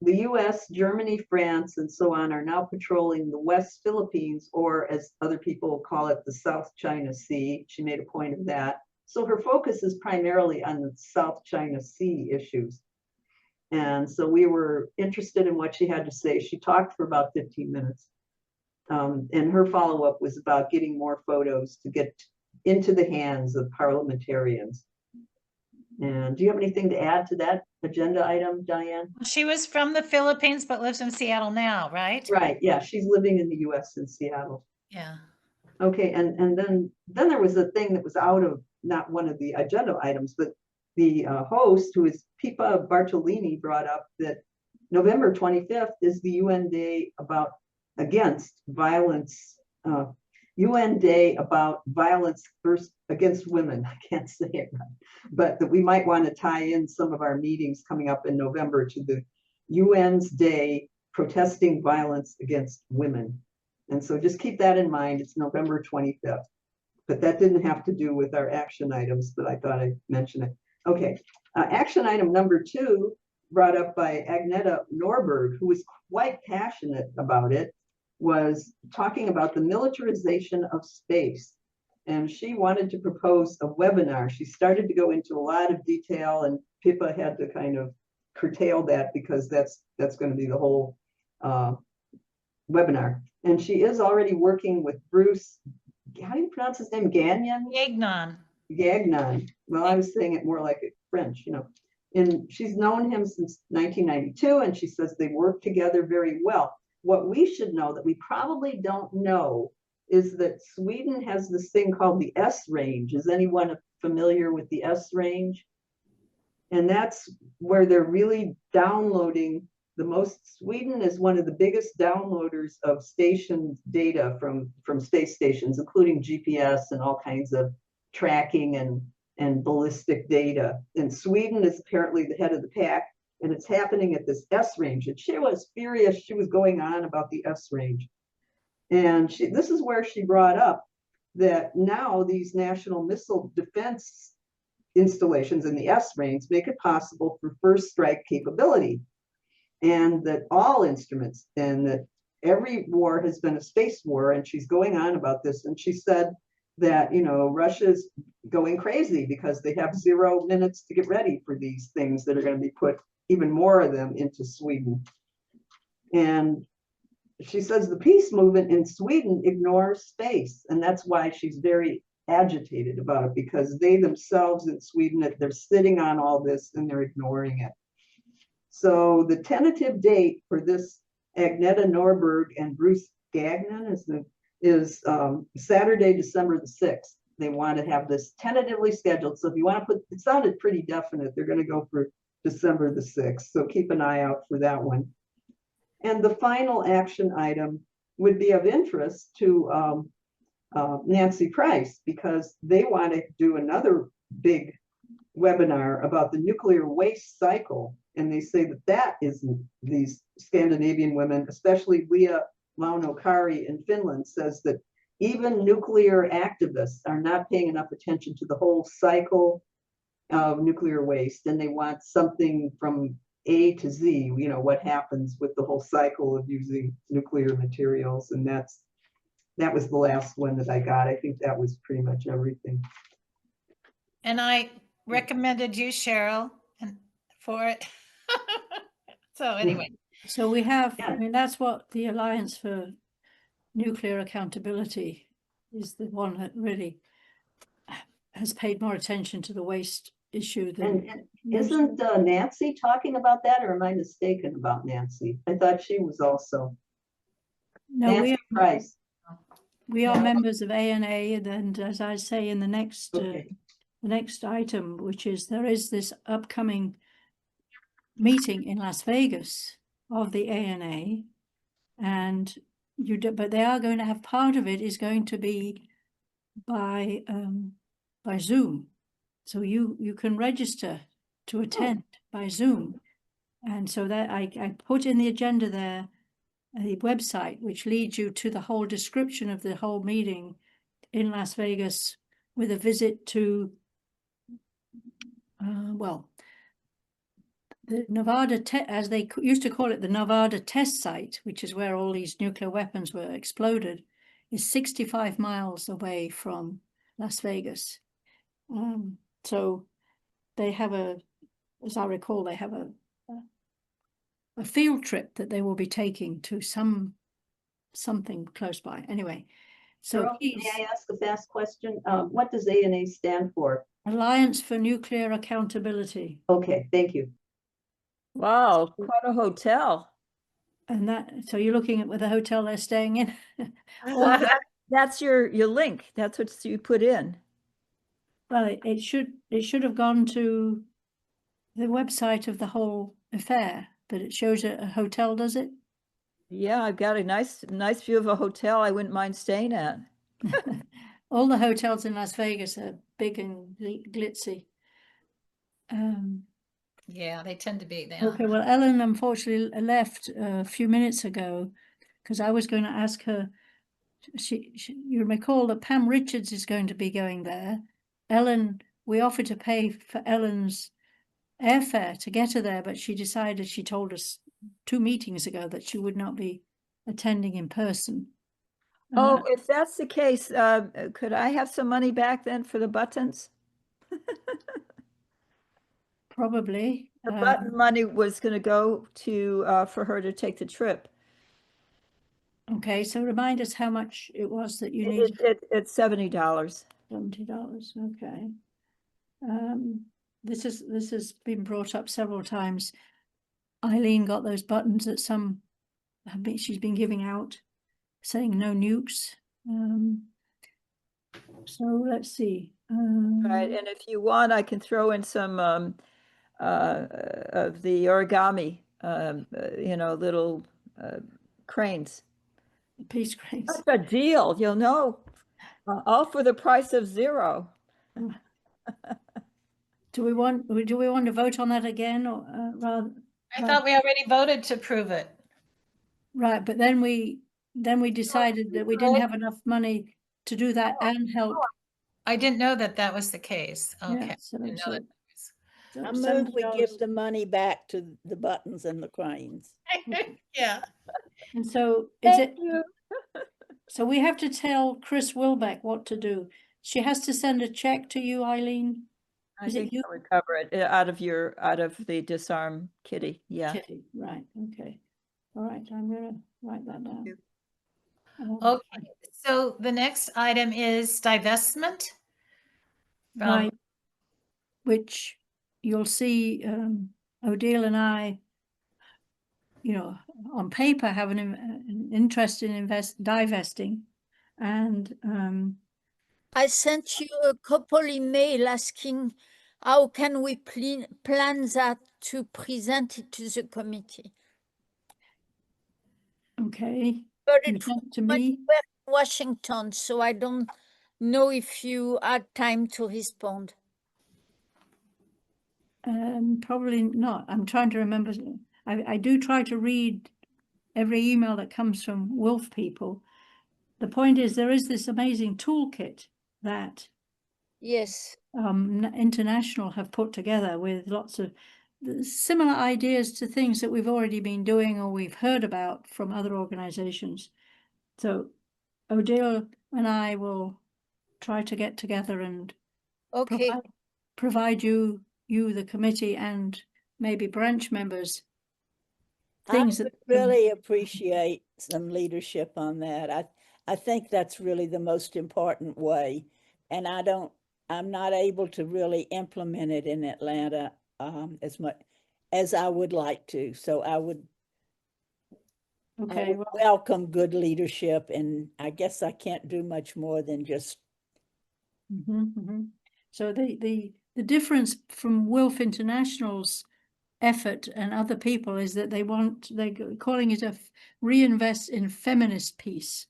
the US, Germany, France, and so on are now patrolling the West Philippines, or as other people call it, the South China Sea. She made a point of that. So her focus is primarily on the South China Sea issues. And so we were interested in what she had to say. She talked for about 15 minutes. And her follow-up was about getting more photos to get into the hands of parliamentarians. And do you have anything to add to that agenda item, Diane? She was from the Philippines, but lives in Seattle now, right? Right, yeah, she's living in the US in Seattle. Yeah. Okay, and then there was a thing that was out of, not one of the agenda items, but the host, who is Pippa Bartolini, brought up that November 25th is the UN Day against violence, UN Day about violence against women. I can't say it right, but that we might want to tie in some of our meetings coming up in November to the UN's Day protesting violence against women. And so just keep that in mind. It's November 25th, but that didn't have to do with our action items, but I thought I'd mention it. Okay, action item number 2, brought up by Agneta Norberg, who was quite passionate about it, was talking about the militarization of space. And she wanted to propose a webinar. She started to go into a lot of detail, and Pippa had to kind of curtail that because that's going to be the whole webinar. And she is already working with Bruce, how do you pronounce his name? Gagnon? Gagnon. Well, I was saying it more like French, And she's known him since 1992, and she says they work together very well. What we should know that we probably don't know is that Sweden has this thing called the S range. Is anyone familiar with the S range? And that's where they're really downloading the most. Sweden is one of the biggest downloaders of station data from space stations, including GPS and all kinds of tracking and ballistic data. And Sweden is apparently the head of the pack, and it's happening at this S range. And she was furious. She was going on about the S range. And this is where she brought up that now these national missile defense installations in the S range make it possible for first strike capability, and that all instruments, and that every war has been a space war. And she's going on about this. And she said that, Russia's going crazy because they have 0 minutes to get ready for these things that are going to be put, even more of them, into Sweden. And she says the peace movement in Sweden ignores space, and that's why she's very agitated about it, because they themselves in Sweden, they're sitting on all this and they're ignoring it. So the tentative date for this, Agneta Norberg and Bruce Gagnon, is Saturday, December the 6th. They want to have this tentatively scheduled. So if you want to put, it sounded pretty definite, they're going to go for December the 6th. So keep an eye out for that one. And the final action item would be of interest to Nancy Price, because they want to do another big webinar about the nuclear waste cycle. And they say that that is these Scandinavian women, especially Leah Launokari in Finland, says that even nuclear activists are not paying enough attention to the whole cycle of nuclear waste. And they want something from A to Z, you know, what happens with the whole cycle of using nuclear materials. And that was the last one that I got. I think that was pretty much everything. And I recommended you, Cheryl, and for it. So anyway. So we have, Yeah. I mean, that's what the Alliance for Nuclear Accountability is, the one that really has paid more attention to the waste issue than. And isn't Nancy talking about that, or am I mistaken about Nancy? I thought she was also. No, Nancy Price. we are members of ANA, and as I say in the next Okay. the next item, which is there is this upcoming meeting in Las Vegas of the ANA, and but they are going to have, part of it is going to be by Zoom, so you can register to attend by Zoom, and so that I put in the agenda there a website which leads you to the whole description of the whole meeting in Las Vegas, with a visit to the Nevada, as they used to call it, the Nevada test site, which is where all these nuclear weapons were exploded, is 65 miles away from Las Vegas. So they have as I recall, they have a field trip that they will be taking to something close by. Anyway, so Cheryl, may I ask a fast question? What does ANA stand for? Alliance for Nuclear Accountability. Okay, thank you. Wow, quite a hotel. And so you're looking at the hotel they're staying in. Well, that's your link. That's what you put in. Well, it should have gone to the website of the whole affair, but it shows a hotel, does it? Yeah, I've got a nice view of a hotel I wouldn't mind staying at. All the hotels in Las Vegas are big and glitzy. Yeah, they tend to be. Okay, well, Ellen unfortunately left a few minutes ago, because I was going to ask her. You recall that Pam Richards is going to be going there. Ellen, we offered to pay for Ellen's airfare to get her there, but she decided, she told us 2 meetings ago, that she would not be attending in person. Oh, if that's the case, could I have some money back then for the buttons? Probably. The button money was going to go to for her to take the trip. Okay, so remind us how much it was that you needed. It's $70. $70. Okay. This has been brought up several times. Eileen got those buttons that she's been giving out, saying no nukes. So let's see. Right, and if you want, I can throw in some of the origami, little cranes. Peace cranes. That's a deal, you'll know. All for the price of 0. Do we want to vote on that again, or I thought we already voted to prove it. Right, but then we decided that we didn't have enough money to do that and help. I didn't know that was the case. Okay. Yeah, so I move we give the money back to the buttons and the cranes. Yeah. And so so we have to tell Chris Wilbeck what to do. She has to send a check to you, Eileen. I think you would cover it out of the Disarm Kitty. Yeah. Kitty, right. Okay. All right, I'm gonna write that down. you. Okay, so the next item is divestment. Right, which you'll see Odile and I, on paper have an interest in divesting. And I sent you a couple email asking how can we plan that to present it to the committee. okay, But you it sent to was me. Washington, so I don't know if you had time to respond. Probably not. I'm trying to remember. I do try to read every email that comes from WILPF people. The point is, there is this amazing toolkit that Yes. International have put together with lots of similar ideas to things that we've already been doing or we've heard about from other organizations. So Odile and I will try to get together and Okay. provide you, the committee, and maybe branch members things I that would really appreciate some leadership on that. I think that's really the most important way. And I'm not able to really implement it in Atlanta as much as I would like to. So I would okay, well, welcome good leadership, and I guess I can't do much more than just. So the difference from WILPF International's effort and other people is that they're calling it a reinvest in feminist peace.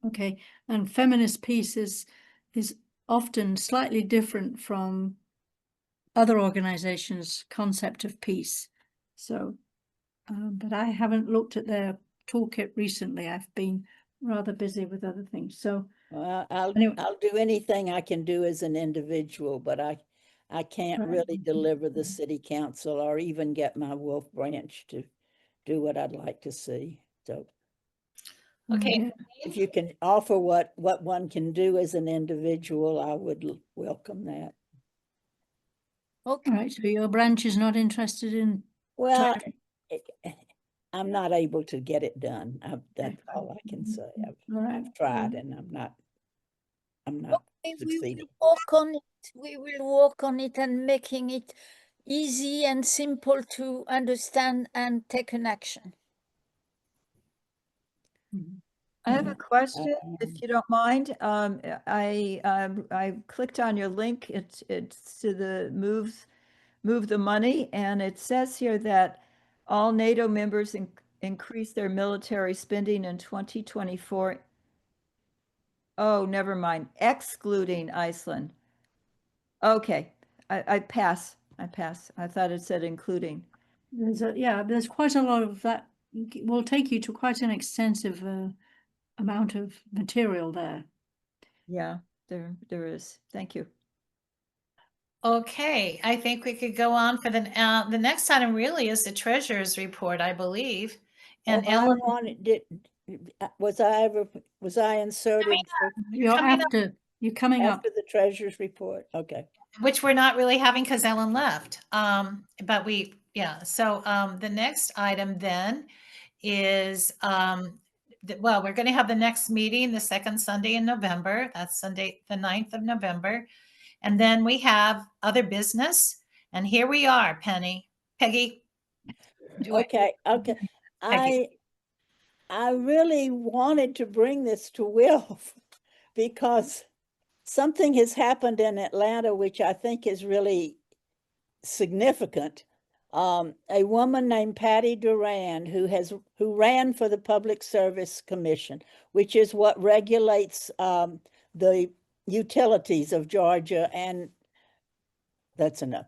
Okay, and feminist peace is often slightly different from other organizations' concept of peace. So, but I haven't looked at their toolkit recently. I've been rather busy with other things. So I'll do anything I can do as an individual, but I can't Right. really deliver the city council or even get my WILPF branch to do what I'd like to see. So Okay. if you can offer what one can do as an individual, I would welcome that. Okay. All right, so your branch is not interested in. Well, I'm not able to get it done. That's all I can say. I've tried, and I'm not Okay, succeeding. we will work on it. We will work on it and making it easy and simple to understand and take an action. I have a question, if you don't mind. I clicked on your link. It's to the move the money, and it says here that all NATO members increase their military spending in 2024. Oh, never mind, excluding Iceland. Okay, I pass. I pass. I thought it said including. There's quite a lot of that. Will take you to quite an extensive amount of material there. Yeah, there is. Thank you. Okay, I think we could go on for the next item really is the treasurer's report, I believe. And Ellen, was I inserted You're coming up. after the treasurer's report? Okay. which we're not really having because Ellen left. But so the next item then is, well, we're going to have the next meeting the second Sunday in November. That's Sunday, the 9th of November. And then we have other business. And here we are, Peggy. Okay. I really wanted to bring this to WILPF because something has happened in Atlanta, which I think is really significant. A woman named Patty Duran, who ran for the Public Service Commission, which is what regulates the utilities of Georgia, and that's enough.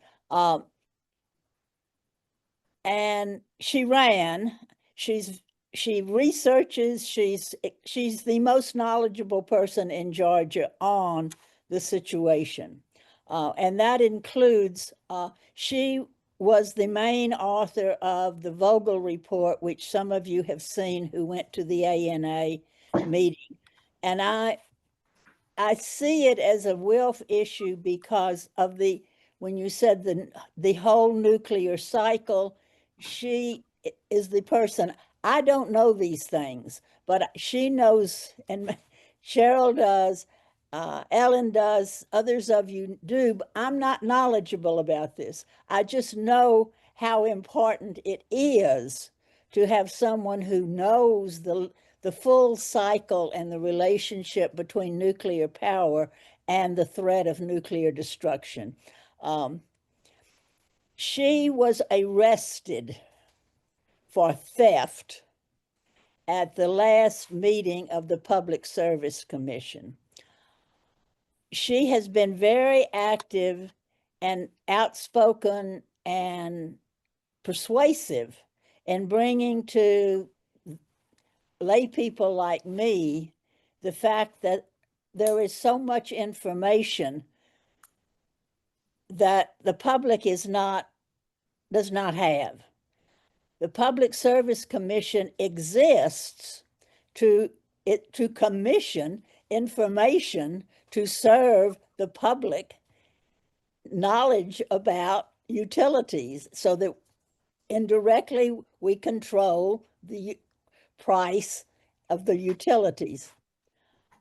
And she ran. She researches. She's the most knowledgeable person in Georgia on the situation, and that includes she was the main author of the Vogel report, which some of you have seen who went to the ANA meeting. And I see it as a WILPF issue because of when you said the whole nuclear cycle, she is the person. I don't know these things, but she knows, and Cheryl does, Ellen does, others of you do, but I'm not knowledgeable about this. I just know how important it is to have someone who knows the full cycle and the relationship between nuclear power and the threat of nuclear destruction. She was arrested for theft at the last meeting of the Public Service Commission. She has been very active and outspoken and persuasive in bringing to lay people like me the fact that there is so much information that the public does not have. The Public Service Commission exists to commission information to serve the public knowledge about utilities, so that indirectly we control the price of the utilities.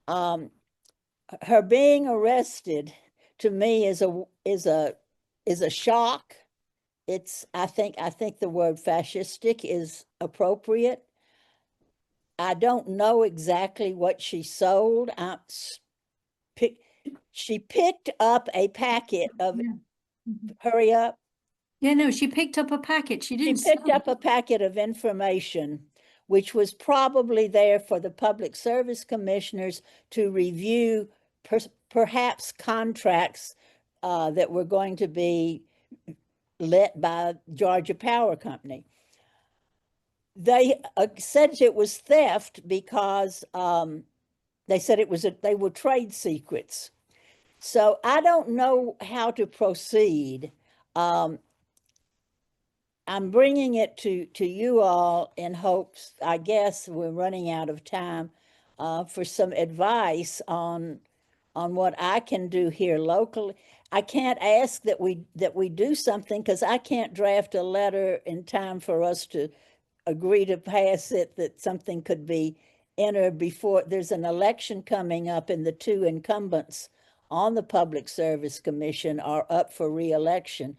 Her being arrested to me is a shock. I think the word fascistic is appropriate. I don't know exactly what she sold. She picked up a packet of, hurry up. Yeah, no, she picked up a packet. She didn't. She picked up a packet of information, which was probably there for the Public Service Commissioners to review, perhaps contracts that were going to be let by Georgia Power Company. They said it was theft because they said they were trade secrets. So I don't know how to proceed. I'm bringing it to you all in hopes, I guess we're running out of time, for some advice on what I can do here locally. I can't ask that we do something because I can't draft a letter in time for us to agree to pass it, that something could be entered before there's an election coming up, and the two incumbents on the Public Service Commission are up for re-election,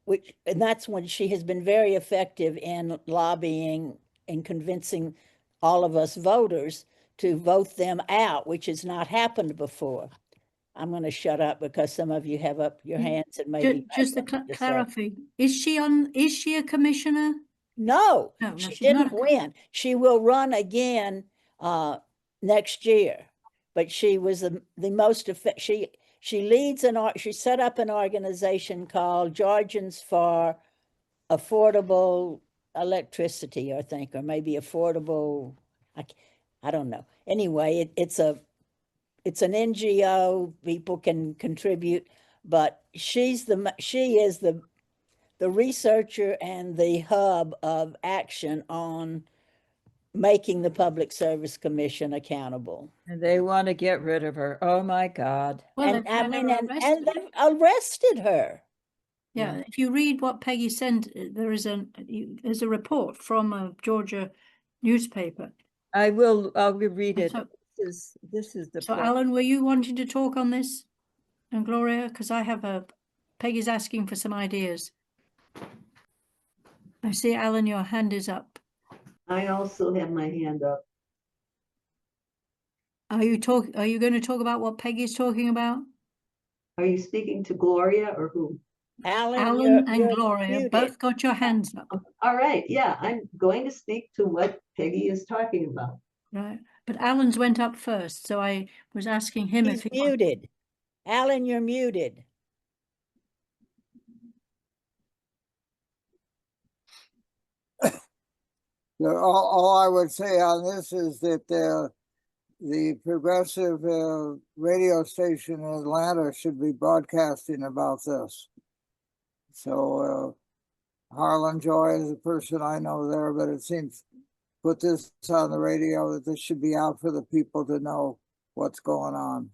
and that's when she has been very effective in lobbying and convincing all of us voters to vote them out, which has not happened before. I'm going to shut up because some of you have up your hands and maybe Just to clarify, is she a commissioner? No, she's she didn't not. win. She will run again next year, but she was the most effective. She leads she set up an organization called Georgians for Affordable Electricity, I think, or maybe affordable. I don't know. Anyway, it's an NGO. People can contribute, but she is the researcher and the hub of action on making the Public Service Commission accountable. And they want to get rid of her. Oh my God. Well, and they've arrested her. Yeah, if you read what Peggy sent, there's a report from a Georgia newspaper. I'll read it. So, this is the. So, Alan, were you wanting to talk on this, and Gloria? Because I have Peggy's asking for some ideas. I see, Alan, your hand is up. I also have my hand up. Are you going to talk about what Peggy's talking about? Are you speaking to Gloria or who? Alan and Gloria both got your hands up. All right. Yeah, I'm going to speak to what Peggy is talking about. Right. But Alan's went up first, so I was asking him if he's muted. Alan, you're muted. All I would say on this is that the progressive radio station in Atlanta should be broadcasting about this. So Harlan Joy is a person I know there, but it seems put this on the radio that this should be out for the people to know what's going on.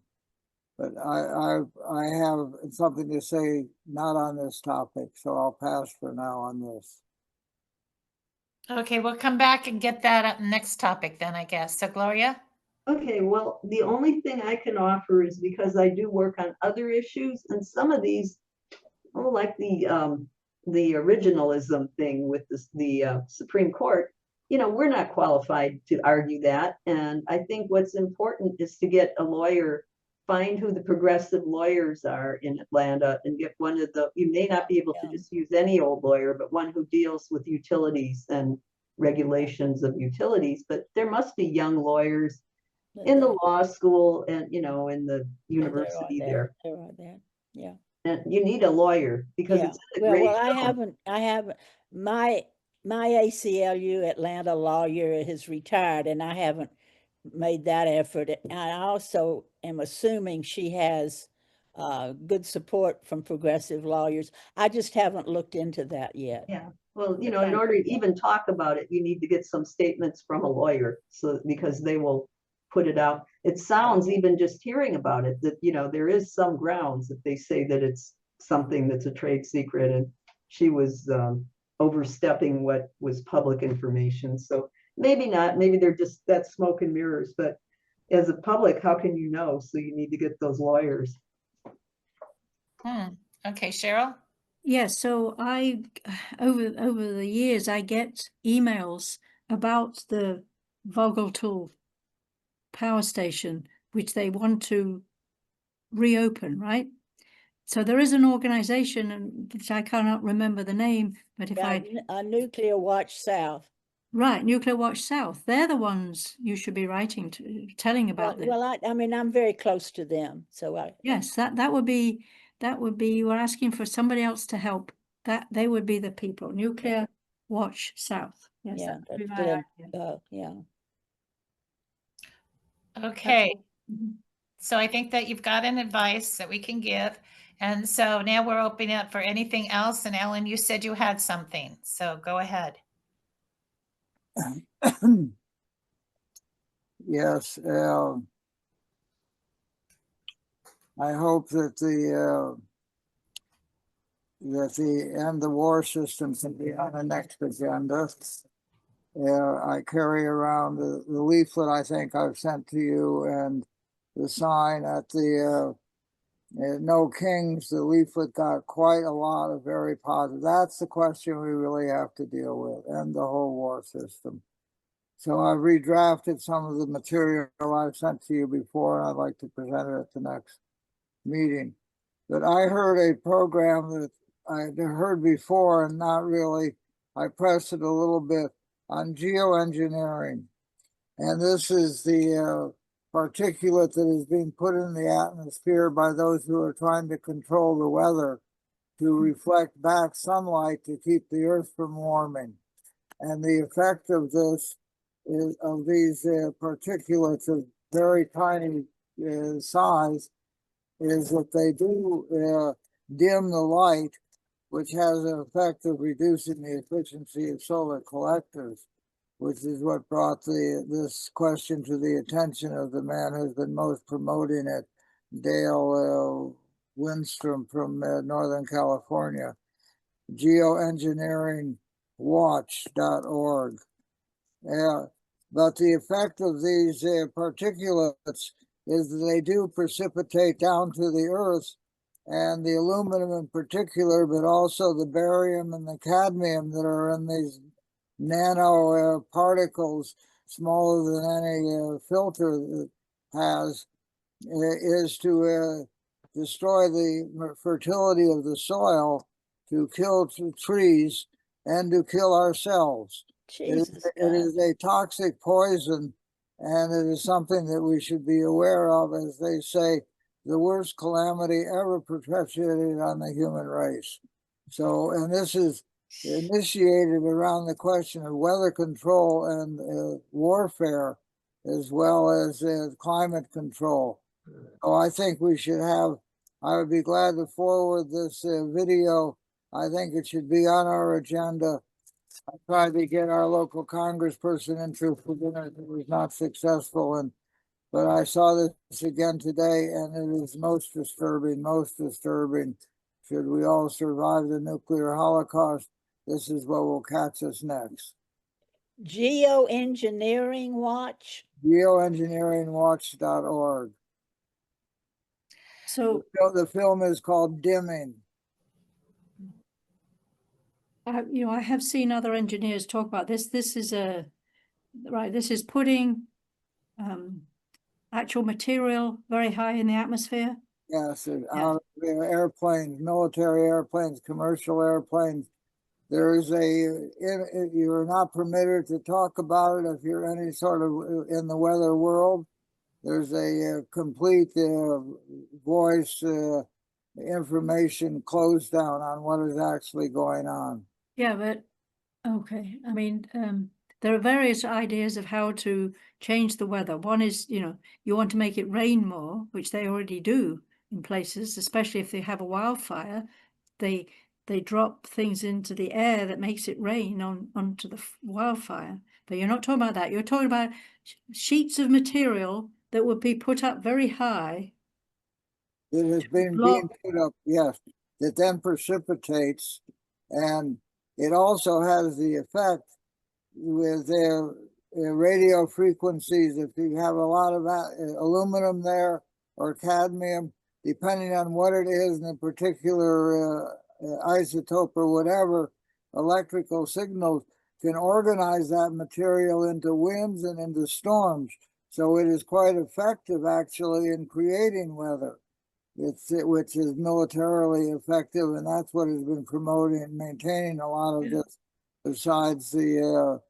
But I have something to say not on this topic, so I'll pass for now on this. Okay, we'll come back and get that up next topic then, I guess. So Gloria? Okay, well, the only thing I can offer is because I do work on other issues, and some of these, oh, like the originalism thing with the Supreme Court, you know, we're not qualified to argue that. And I think what's important is to get a lawyer, find who the progressive lawyers are in Atlanta, and get one of the, you may not be able to just use any old lawyer, but one who deals with utilities and regulations of utilities. But there must be young lawyers in the law school and, you know, in the university there. There are there, yeah. And you need a lawyer because Yeah, it's in the well, grade I haven't, my ACLU Atlanta lawyer has retired and I haven't made that effort. I also am assuming she has good support from progressive lawyers. I just haven't looked into that yet. Yeah, well, you know, in order to even talk about it, you need to get some statements from a lawyer, so because they will put it out. It sounds, even just hearing about it, that, you know, there is some grounds that they say that it's something that's a trade secret, and she was overstepping what was public information. So maybe not, maybe they're just, that's smoke and mirrors, but as a public, how can you know? So you need to get those lawyers. Okay, Cheryl? Yes, so I, over the years, I get emails about the Vogeltool power station, which they want to reopen, right? So there is an organization, and which I cannot remember the name, but if Nuclear Watch South. Right, Nuclear Watch South, they're the ones you should be writing to, telling about this. Well, I mean, I'm very close to them, so yes, that would be, we're asking for somebody else to help. That they would be the people. Nuclear Watch South. Yes, yeah, that would be my idea. yeah. Okay. Mhm. So I think that you've got an advice that we can give. And so now we're opening up for anything else. And Ellen, you said you had something, so go ahead. Yes, I hope that the end the war system can be on the next agenda. I carry around the leaflet I think I've sent to you, and the sign at the No Kings. The leaflet got quite a lot of very positive. That's the question we really have to deal with, and the whole war system. So I've redrafted some of the material I've sent to you before, and I'd like to present it at the next meeting. But I heard a program that I'd heard before, and not really, I pressed it a little bit, on geoengineering. And this is the particulate that is being put in the atmosphere by those who are trying to control the weather to reflect back sunlight to keep the earth from warming. And the effect of this is, of these particulates of very tiny size, is that they do dim the light, which has an effect of reducing the efficiency of solar collectors, which is what brought this question to the attention of the man who's been most promoting it, Dale Windstrom from Northern California, geoengineeringwatch.org. But the effect of these particulates is that they do precipitate down to the earth, and the aluminum in particular, but also the barium and the cadmium that are in these nano particles smaller than any filter has, is to destroy the fertility of the soil, to kill trees, and to kill ourselves. It is a toxic poison, and it is something that we should be aware of. As they say, the worst calamity ever perpetuated on the human race. So, and this is initiated around the question of weather control and warfare, as well as climate control. So I think we should have, I would be glad to forward this video. I think it should be on our agenda. I tried to get our local congressperson into for dinner. It was not successful, but I saw this again today, and it is most disturbing, most disturbing. Should we all survive the nuclear holocaust, this is what will catch us next. Geoengineering Watch. Geoengineeringwatch.org. So The film is called Dimming. I have seen other engineers talk about this. This is this is putting actual material very high in the atmosphere. Yes, out of the airplanes, military airplanes, commercial airplanes. There is you're not permitted to talk about it if you're any sort of in the weather world. There's a complete voice information closed down on what is actually going on. Yeah, but okay. I mean, there are various ideas of how to change the weather. One is, you want to make it rain more, which they already do in places, especially if they have a wildfire. They drop things into the air that makes it rain onto the wildfire. But you're not talking about that. You're talking about sheets of material that would be put up very high. It has been put up, yes, that then precipitates, and it also has the effect with their radio frequencies. If you have a lot of aluminum there or cadmium, depending on what it is in a particular isotope or whatever, electrical signals can organize that material into winds and into storms. So it is quite effective actually in creating weather. Which is militarily effective, and that's what has been promoting and maintaining a lot of this. Besides the,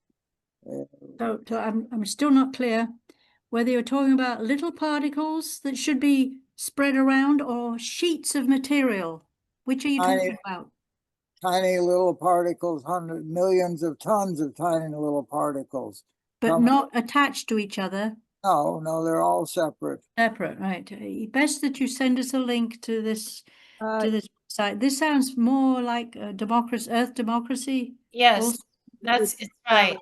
So I'm still not clear whether you're talking about little particles that should be spread around or sheets of material. Which are you talking about? Tiny little particles, millions of tons of tiny little particles, but not attached to each other. No, they're all separate. Separate, right. Best that you send us a link to this site. This sounds more like democracy, Earth democracy. Yes, it's right.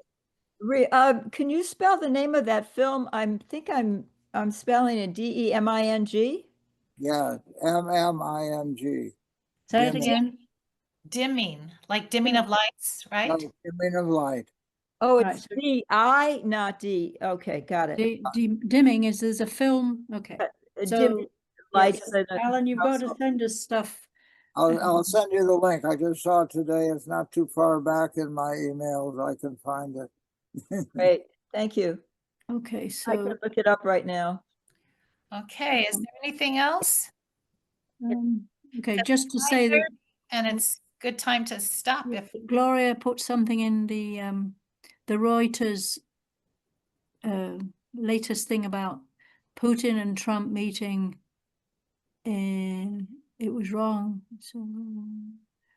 Can you spell the name of that film? I'm spelling it DEMING. Yeah, MMING. Say it again. Dimming, like dimming of lights, right? No, dimming of light. Oh, it's D-I, not D. Okay, got it. Dimming there's a film. Okay. So, lights. Alan, you've got to send us stuff. I'll send you the link. I just saw it today. It's not too far back in my emails. I can find it. Great, thank you. Okay, so I can look it up right now. Okay, is there anything else? Okay, just to say that, and it's good time to stop. If Gloria put something in the Reuters latest thing about Putin and Trump meeting, and it was wrong. So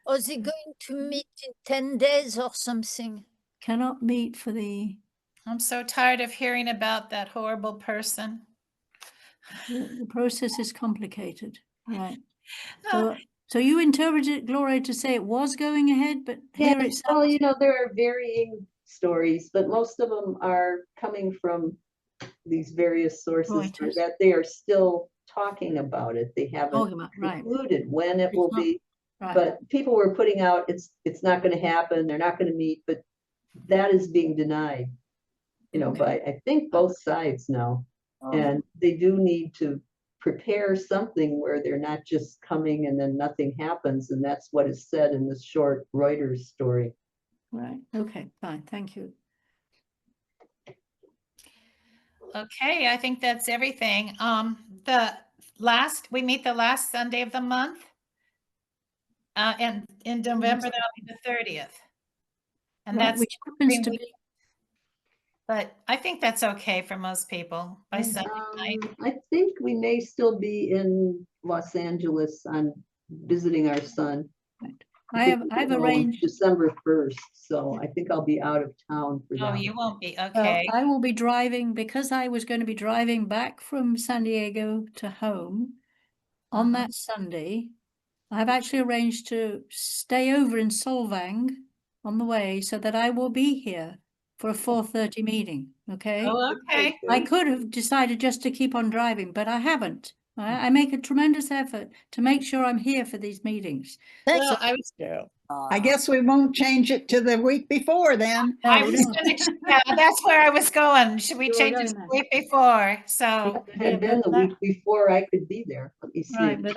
are they going to meet in 10 days or something? Cannot meet for the. I'm so tired of hearing about that horrible person. The process is complicated, right? So you interpreted, Gloria, to say it was going ahead, but here it's. Well, there are varying stories, but most of them are coming from these various sources that they are still talking about it. They haven't concluded when it will be, but people were putting out it's not going to happen. They're not going to meet, but that is being denied, by I think both sides now, and they do need to prepare something where they're not just coming and then nothing happens, and that's what is said in this short Reuters story. Right. Okay. Fine. Thank you. Okay, I think that's everything. We meet the last Sunday of the month. And in November, that'll be the 30th. And that's which happens to be. But I think that's okay for most people by Sunday night. I think we may still be in Los Angeles on visiting our son. I've arranged December 1st, so I think I'll be out of town for that. Oh, you won't be. Okay. I will be driving because I was going to be driving back from San Diego to home on that Sunday. I've actually arranged to stay over in Solvang on the way so that I will be here for a 4:30 meeting. Okay. Oh, okay. I could have decided just to keep on driving, but I haven't. I make a tremendous effort to make sure I'm here for these meetings. That's Well, I guess we won't change it to the week before then. I No, was no. gonna, yeah, that's where I was going. Should we You were change it going to there. the week before? So, If it had been the week before, I could be there. Let me see. Right, but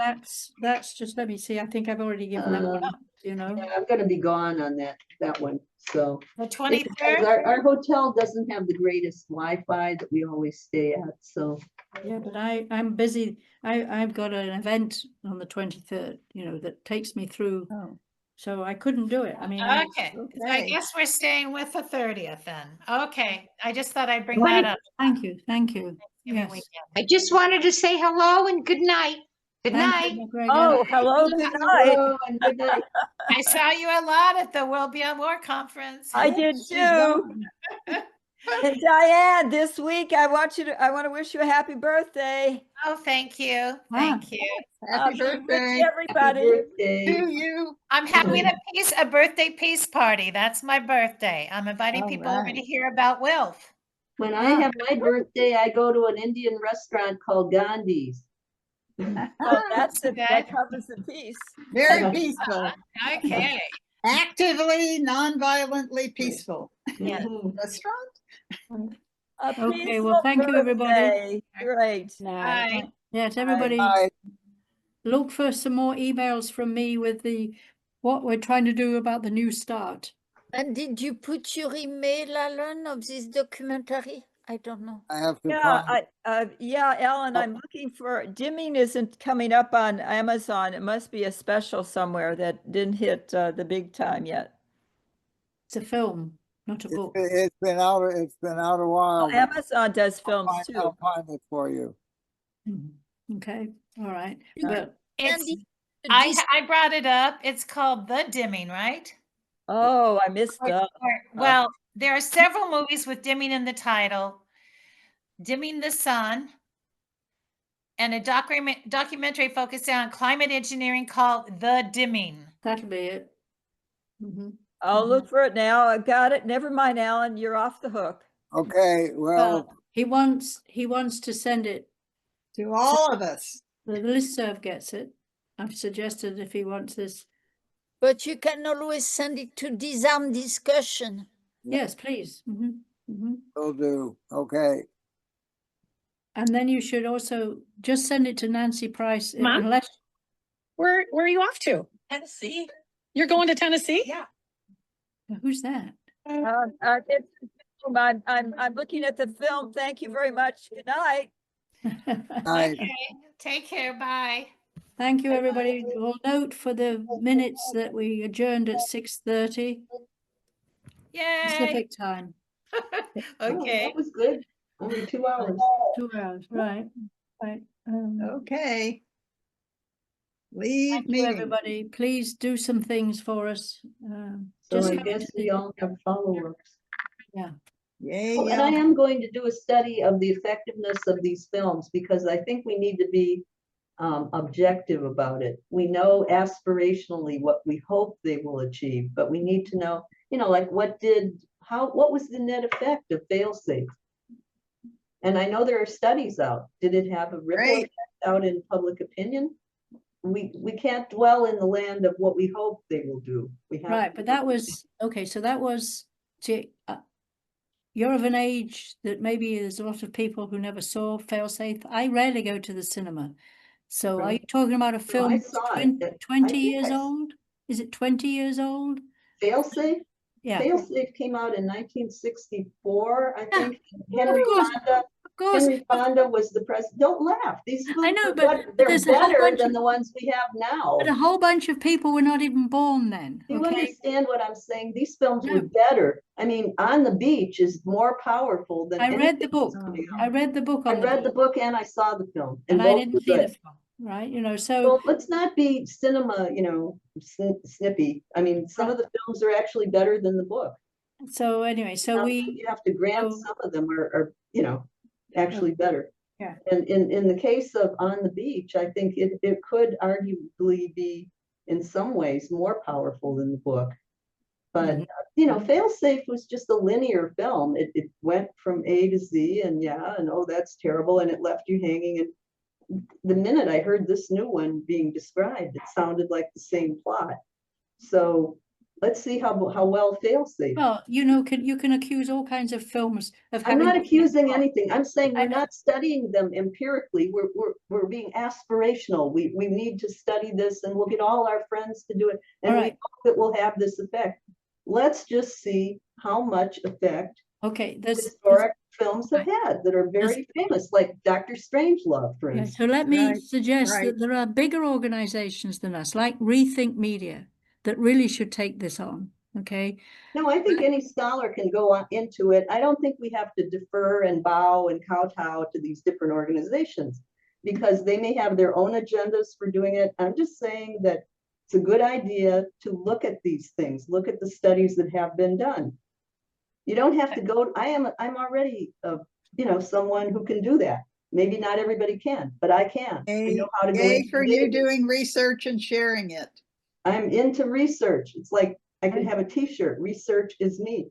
that's just, let me see, I think I've already given that one up, you know. Yeah, I'm gonna be gone on that one, so. the It's 23rd? because our hotel doesn't have the greatest Wi-Fi that we always stay at, so. Yeah, but I'm busy. I've got an event on the 23rd, you know, that takes me through, Oh, so I couldn't do it. I mean, Okay, so I okay. guess we're staying with the 30th then. Okay, I just thought I'd bring that up. thank you, thank you. Thanksgiving Yes. weekend. I just wanted to say hello and good night. Good Thank night. you, McGregor. Oh, hello, good night. Hello and good night. I saw you a lot at the World Beyond War conference. I did She's too. gone. And Diane, this week I want to wish you a happy birthday. Oh, thank you. Thank you. Happy Be rich, birthday everybody. Birthday. to you. I'm having a birthday peace party. That's my birthday. I'm inviting All people over to right. hear about WILF. When I have my birthday, I go to an Indian restaurant called Gandhi's. Oh, that Good. covers the piece. Very peaceful. Okay. Actively, non-violently peaceful. Yeah. Mhm. Restaurant? A Okay, well, peaceful thank you, everybody. birthday. Great. Bye. Yes, everybody, Night. look for some more emails from me with what we're trying to do about the New Start. And did you put your email, Alan, of this documentary? I don't know. I have to Yeah, find, yeah, Ellen, I'm looking for, dimming isn't coming up on Amazon. It must be a special somewhere that didn't hit the big time yet. It's a film, not a book. it's been out a while. Well, Amazon does films too. I'll find it for you. Mhm. Okay, all right. All right. But It's, I brought it up. It's called The Dimming, right? Oh, I missed that. Well, there are several movies with dimming in the title. Dimming the Sun, and a documentary focused on climate engineering called The Dimming. that'll be it. Mhm. I'll look for it now. I got it. Never mind, Alan. You're off the hook. Okay, well, He wants to send it. To all of us. The listserv gets it. I've suggested if he wants this. But you can always send it to Disarm Discussion. Yes, please. will do. Okay. And then you should also just send it to Nancy Price Mom? unless. Where are you off to? Tennessee. You're going to Tennessee? Yeah. Who's that? I'm looking at the film. Thank you very much. Good night. Night. Okay, take care. Bye. Thank you, everybody. We'll note for the minutes that we adjourned at 6:30 Yay. Pacific time. Oh, Okay. that was good. Only 2 hours. 2 hours, right? Right. Okay. Leave Thank you, meeting. everybody. Please do some things for us. So Just I come guess to we the- all have follow-ups. Yeah. Yay, Oh, and I yeah. am going to do a study of the effectiveness of these films because I think we need to be objective about it. We know aspirationally what we hope they will achieve, but we need to know, like what was the net effect of failsafe? And I know there are studies out. Did it have a ripple Great. effect out in public opinion? We can't dwell in the land of what we hope they will do. We have Right, but that was, okay, so that was, see, you're of an age that maybe there's a lot of people who never saw Failsafe. I rarely go to the cinema. So are you talking about a film I that's saw it. 20 I think years I- old? Is it 20 years old? Failsafe? Yeah, Failsafe came out in 1964, I Yeah, think. Henry course. Fonda. of course. Henry Fonda was the president. Don't laugh. These I films know, are but they're there's a whole better bunch than of- the ones we have now. But a whole bunch of people were not even born then, Do you okay? understand what I'm saying? These films were No. better. I mean, On the Beach is more powerful than I read anything the book. that's coming out. I read the book I on the read the book, book and I saw the film. and I both didn't were see the good. film, right? So Well, let's not be cinema, snippy. I mean, some of the films are actually better than the book. anyway, so Now, we, you have to grant so- some of them are actually better. Yeah. And in the case of On the Beach, I think it could arguably be in some ways more powerful than the book. But Failsafe was just a linear film. It went from A to Z and oh, that's terrible, and it left you hanging. And the minute I heard this new one being described, it sounded like the same plot. So let's see how well fail-safe. Well, you can accuse all kinds of films of I'm having. not accusing anything. I'm saying I we're know. not studying them empirically. We're being aspirational. We need to study this, and we'll get all our friends to do it, and we Alright. hope it will have this effect. Let's just see how much effect Okay, there's historic films have had that are very famous, like Dr. Strangelove, for yeah, instance. so let me Right, suggest right. that there are bigger organizations than us, like Rethink Media, that really should take this on. Okay. No, I think any scholar can go on into it. I don't think we have to defer and bow and kowtow to these different organizations because they may have their own agendas for doing it. I'm just saying that it's a good idea to look at these things, look at the studies that have been done. You don't have to go, I'm already, someone who can do that. Maybe not everybody can, but I can. I know how to go Yay into for the you database. doing research and sharing it. I'm into research. It's like I could Right. have a t-shirt, research is me.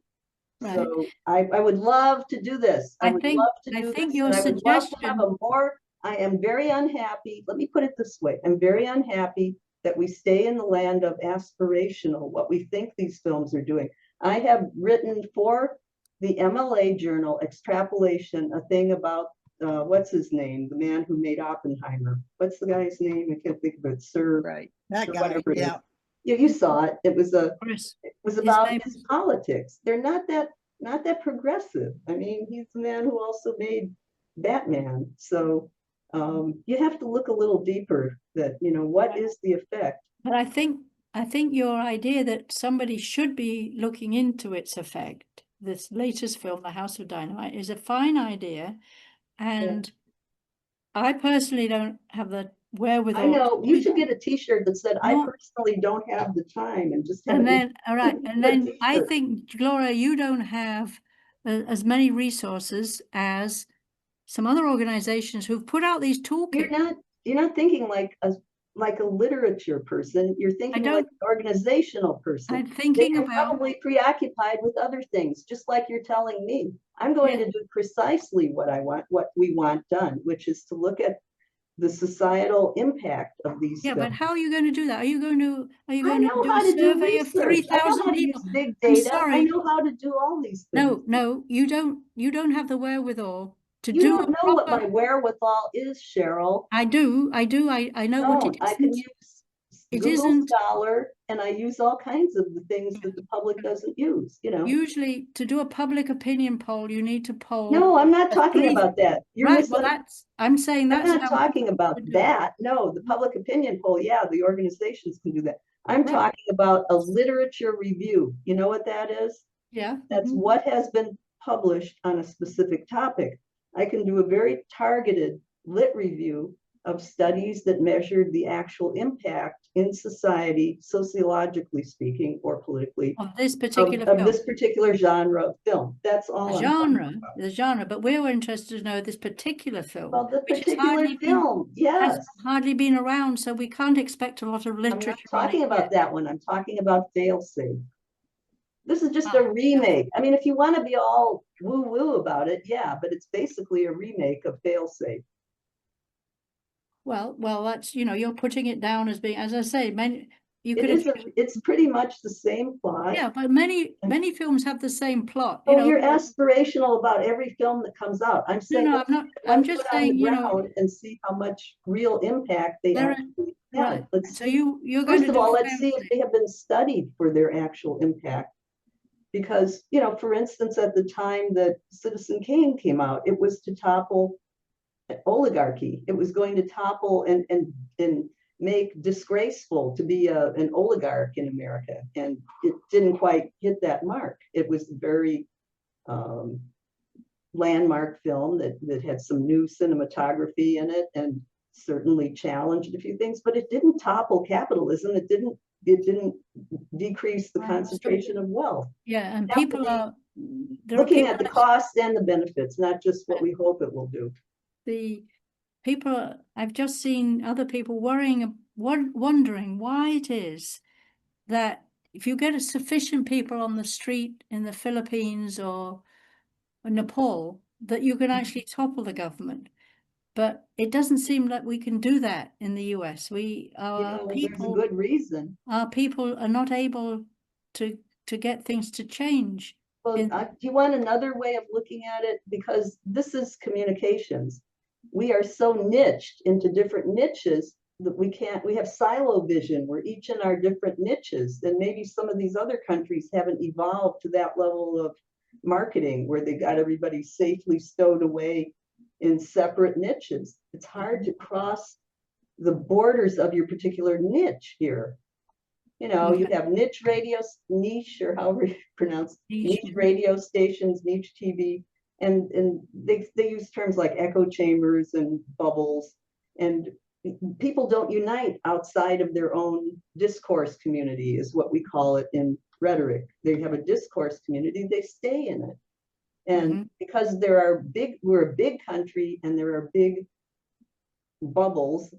Right. So I would love to do this. I would love to do this. your And I would love to have suggestion. I am very unhappy. Let me put it this way. I'm very unhappy that we stay in the land of aspirational, what we think these films are doing. I have written for the MLA journal, Extrapolation, a thing about, what's his name? The man who made Oppenheimer. What's the guy's name? I can't think of it. Sir. Right, that Sir guy, whatever it is. yeah. Yeah, you saw it. It was Chris, about name his is- politics. They're not that progressive. I mean, he's the man who also made Batman. So you have to look a little deeper that, what is the effect? But I think your idea that somebody should be looking into its effect, this latest film, The House of Dynamite, is a fine idea. And I personally don't have the wherewithal. I know, to you do should that. get a t-shirt that said, I No. personally don't have the time, and just have And it. then, all right, and a then I t-shirt. think, Gloria, you don't have as many resources as some other organizations who've put out these toolkits. You're not thinking like a literature person. You're thinking like an organizational person. I'm thinking They are about, probably preoccupied with other things, just like you're telling me. I'm going Yeah. to do precisely what we want done, which is to look at the societal impact of these yeah, but films. how are you going to do that? Are you going to I do know how a to do survey of research. I know 3,000 how to people? use big I'm data. I sorry. know how to do all these things. No, you don't have the wherewithal to You do don't a know what proper. my wherewithal is, Cheryl. I do. I know what it I is. can use It Google isn't Scholar, and I use all kinds of the things that the public doesn't use, usually to do a public opinion poll. You need to poll. No, I'm not talking three- about that. You're Right. Well, misunderstanding. I'm saying I'm that's not how talking about would do it. that. No, the public opinion poll, yeah, the organizations can do that. I'm Right. talking about a literature review. You know what that is? Yeah. That's what has been published on a specific topic. I can do a very targeted lit review of studies that measured the actual impact in society, sociologically speaking, or politically, Of this of particular film. this particular genre of film. That's all I'm talking about. The genre, but we were interested to know this particular film. Well, the which has particular film, yes. has hardly been around, so we can't expect a lot of I'm not literature on talking it about yet. that one. I'm talking about Failsafe. This is just Ah, a remake. I mean, if you want to be all woo-woo about it, yeah, but it's basically a remake of Failsafe. Well, that's, you're putting it down as being, as I say, you could It's pretty much the same plot. yeah, but many films have the same plot. Oh, you're aspirational about every film that comes out. I'm saying No, I'm not. I'm just saying, and see how much real impact they actually have. Right. Let's So see. you're going First to of do all, let's see if they have been studied for their actual impact. Because, for instance, at the time that Citizen Kane came out, it was to topple oligarchy. It was going to topple and make disgraceful to be an oligarch in America. And it didn't quite hit that mark. It was a very landmark film that had some new cinematography in it and certainly challenged a few things, but it didn't topple capitalism. It didn't decrease the concentration of wealth. Yeah, and people are looking at the costs and the benefits, not just what we hope it will do. I've just seen other people wondering why it is that if you get sufficient people on the street in the Philippines or Nepal, that you can actually topple the government. but it doesn't seem like we can do that in the US. Our There's a people, good reason. our people are not able to get things to change. Well, in- do you want another way of looking at it? Because this is communications. We are so niched into different niches that we have silo vision. We're each in our different niches. And maybe some of these other countries haven't evolved to that level of marketing where they got everybody safely stowed away in separate niches. It's hard to cross the borders of your particular niche here. You know, you have niche niche, or however you pronounce niche radio stations, niche TV, and they use terms like echo chambers and bubbles, and people don't unite outside of their own discourse community, is what we call it in rhetoric. They have a discourse community, they stay in it. And because we're a big country and there are big bubbles,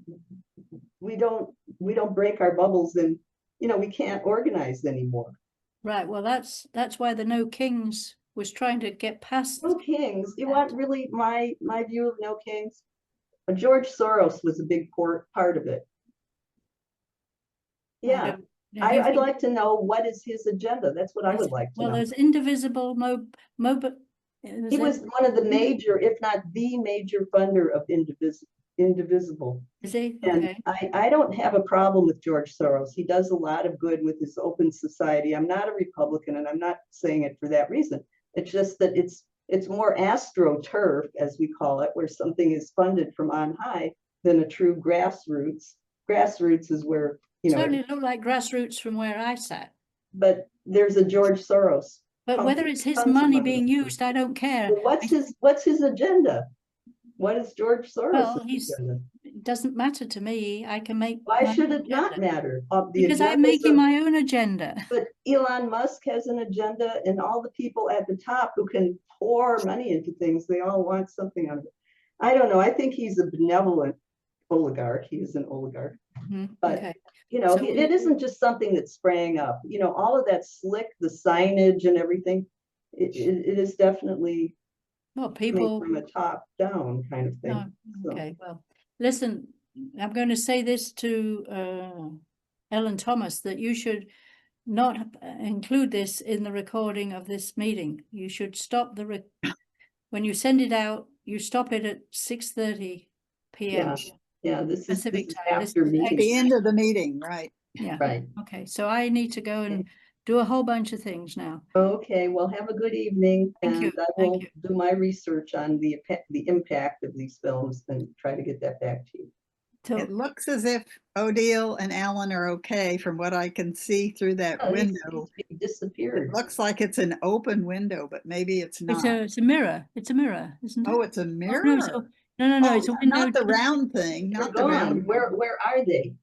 we don't break our bubbles, and we can't organize anymore. Right. Well, that's why the No Kings was trying to get past. No Kings. You want really my view of No Kings? George Soros was a big part of it. Yeah. I'd like to know what is his agenda. That's what I would like to know. Well, there's Indivisible, He was one of the major, if not the major funder of Indivisible. Is he? And Okay. I don't have a problem with George Soros. He does a lot of good with his open society. I'm not a Republican, and I'm not saying it for that reason. It's just that it's more astroturf, as we call it, where something is funded from on high than a true grassroots. Grassroots is where, Certainly look like grassroots from where I sat. But there's a George Soros. But whether it's his money being used, I don't care. Well, what's his agenda? What is George Soros? Well, it doesn't matter to me. I can make. Why should it not matter? Because I'm making my own agenda. But Elon Musk has an agenda, and all the people at the top who can pour money into things, they all want something out of it. I don't know. I think he's a benevolent oligarch. He is an oligarch. But okay. It isn't just something that sprang up. All of that slick, the signage and everything, it is definitely people from a top down kind of thing. Oh, okay. Well, listen, I'm going to say this to Ellen Thomas, that you should not include this in the recording of this meeting. You should stop when you send it out, you stop it at 6:30 p.m. Yeah, this is Pacific time. after meeting. At the end of the meeting, right? Yeah. Right. Okay. So I need to go and do a whole bunch of things now. Okay. Well, have a good evening. Thank you. I will do my research on the impact of these films and try to get that back to you. It looks as if Odile and Alan are okay from what I can see through that window. He disappeared. It looks like it's an open window, but maybe it's not. It's a mirror. It's a mirror, isn't it? Oh, it's a mirror. No, it's a window. Not the round thing. Not the round. Where are they?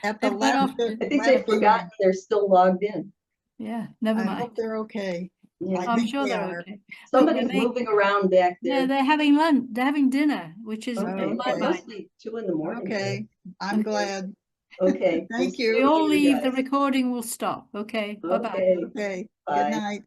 At the left. I think they've forgotten they're still logged in. Yeah, never mind. I hope they're okay. Yeah. I'm sure they're okay. Somebody's moving around back there. Yeah, they're having lunch. They're having dinner, which is It must be 2 in the morning. Okay, I'm glad. Okay. Thank you. We all leave. The recording will stop. Okay. Bye-bye. Okay. Okay. Bye. Good night.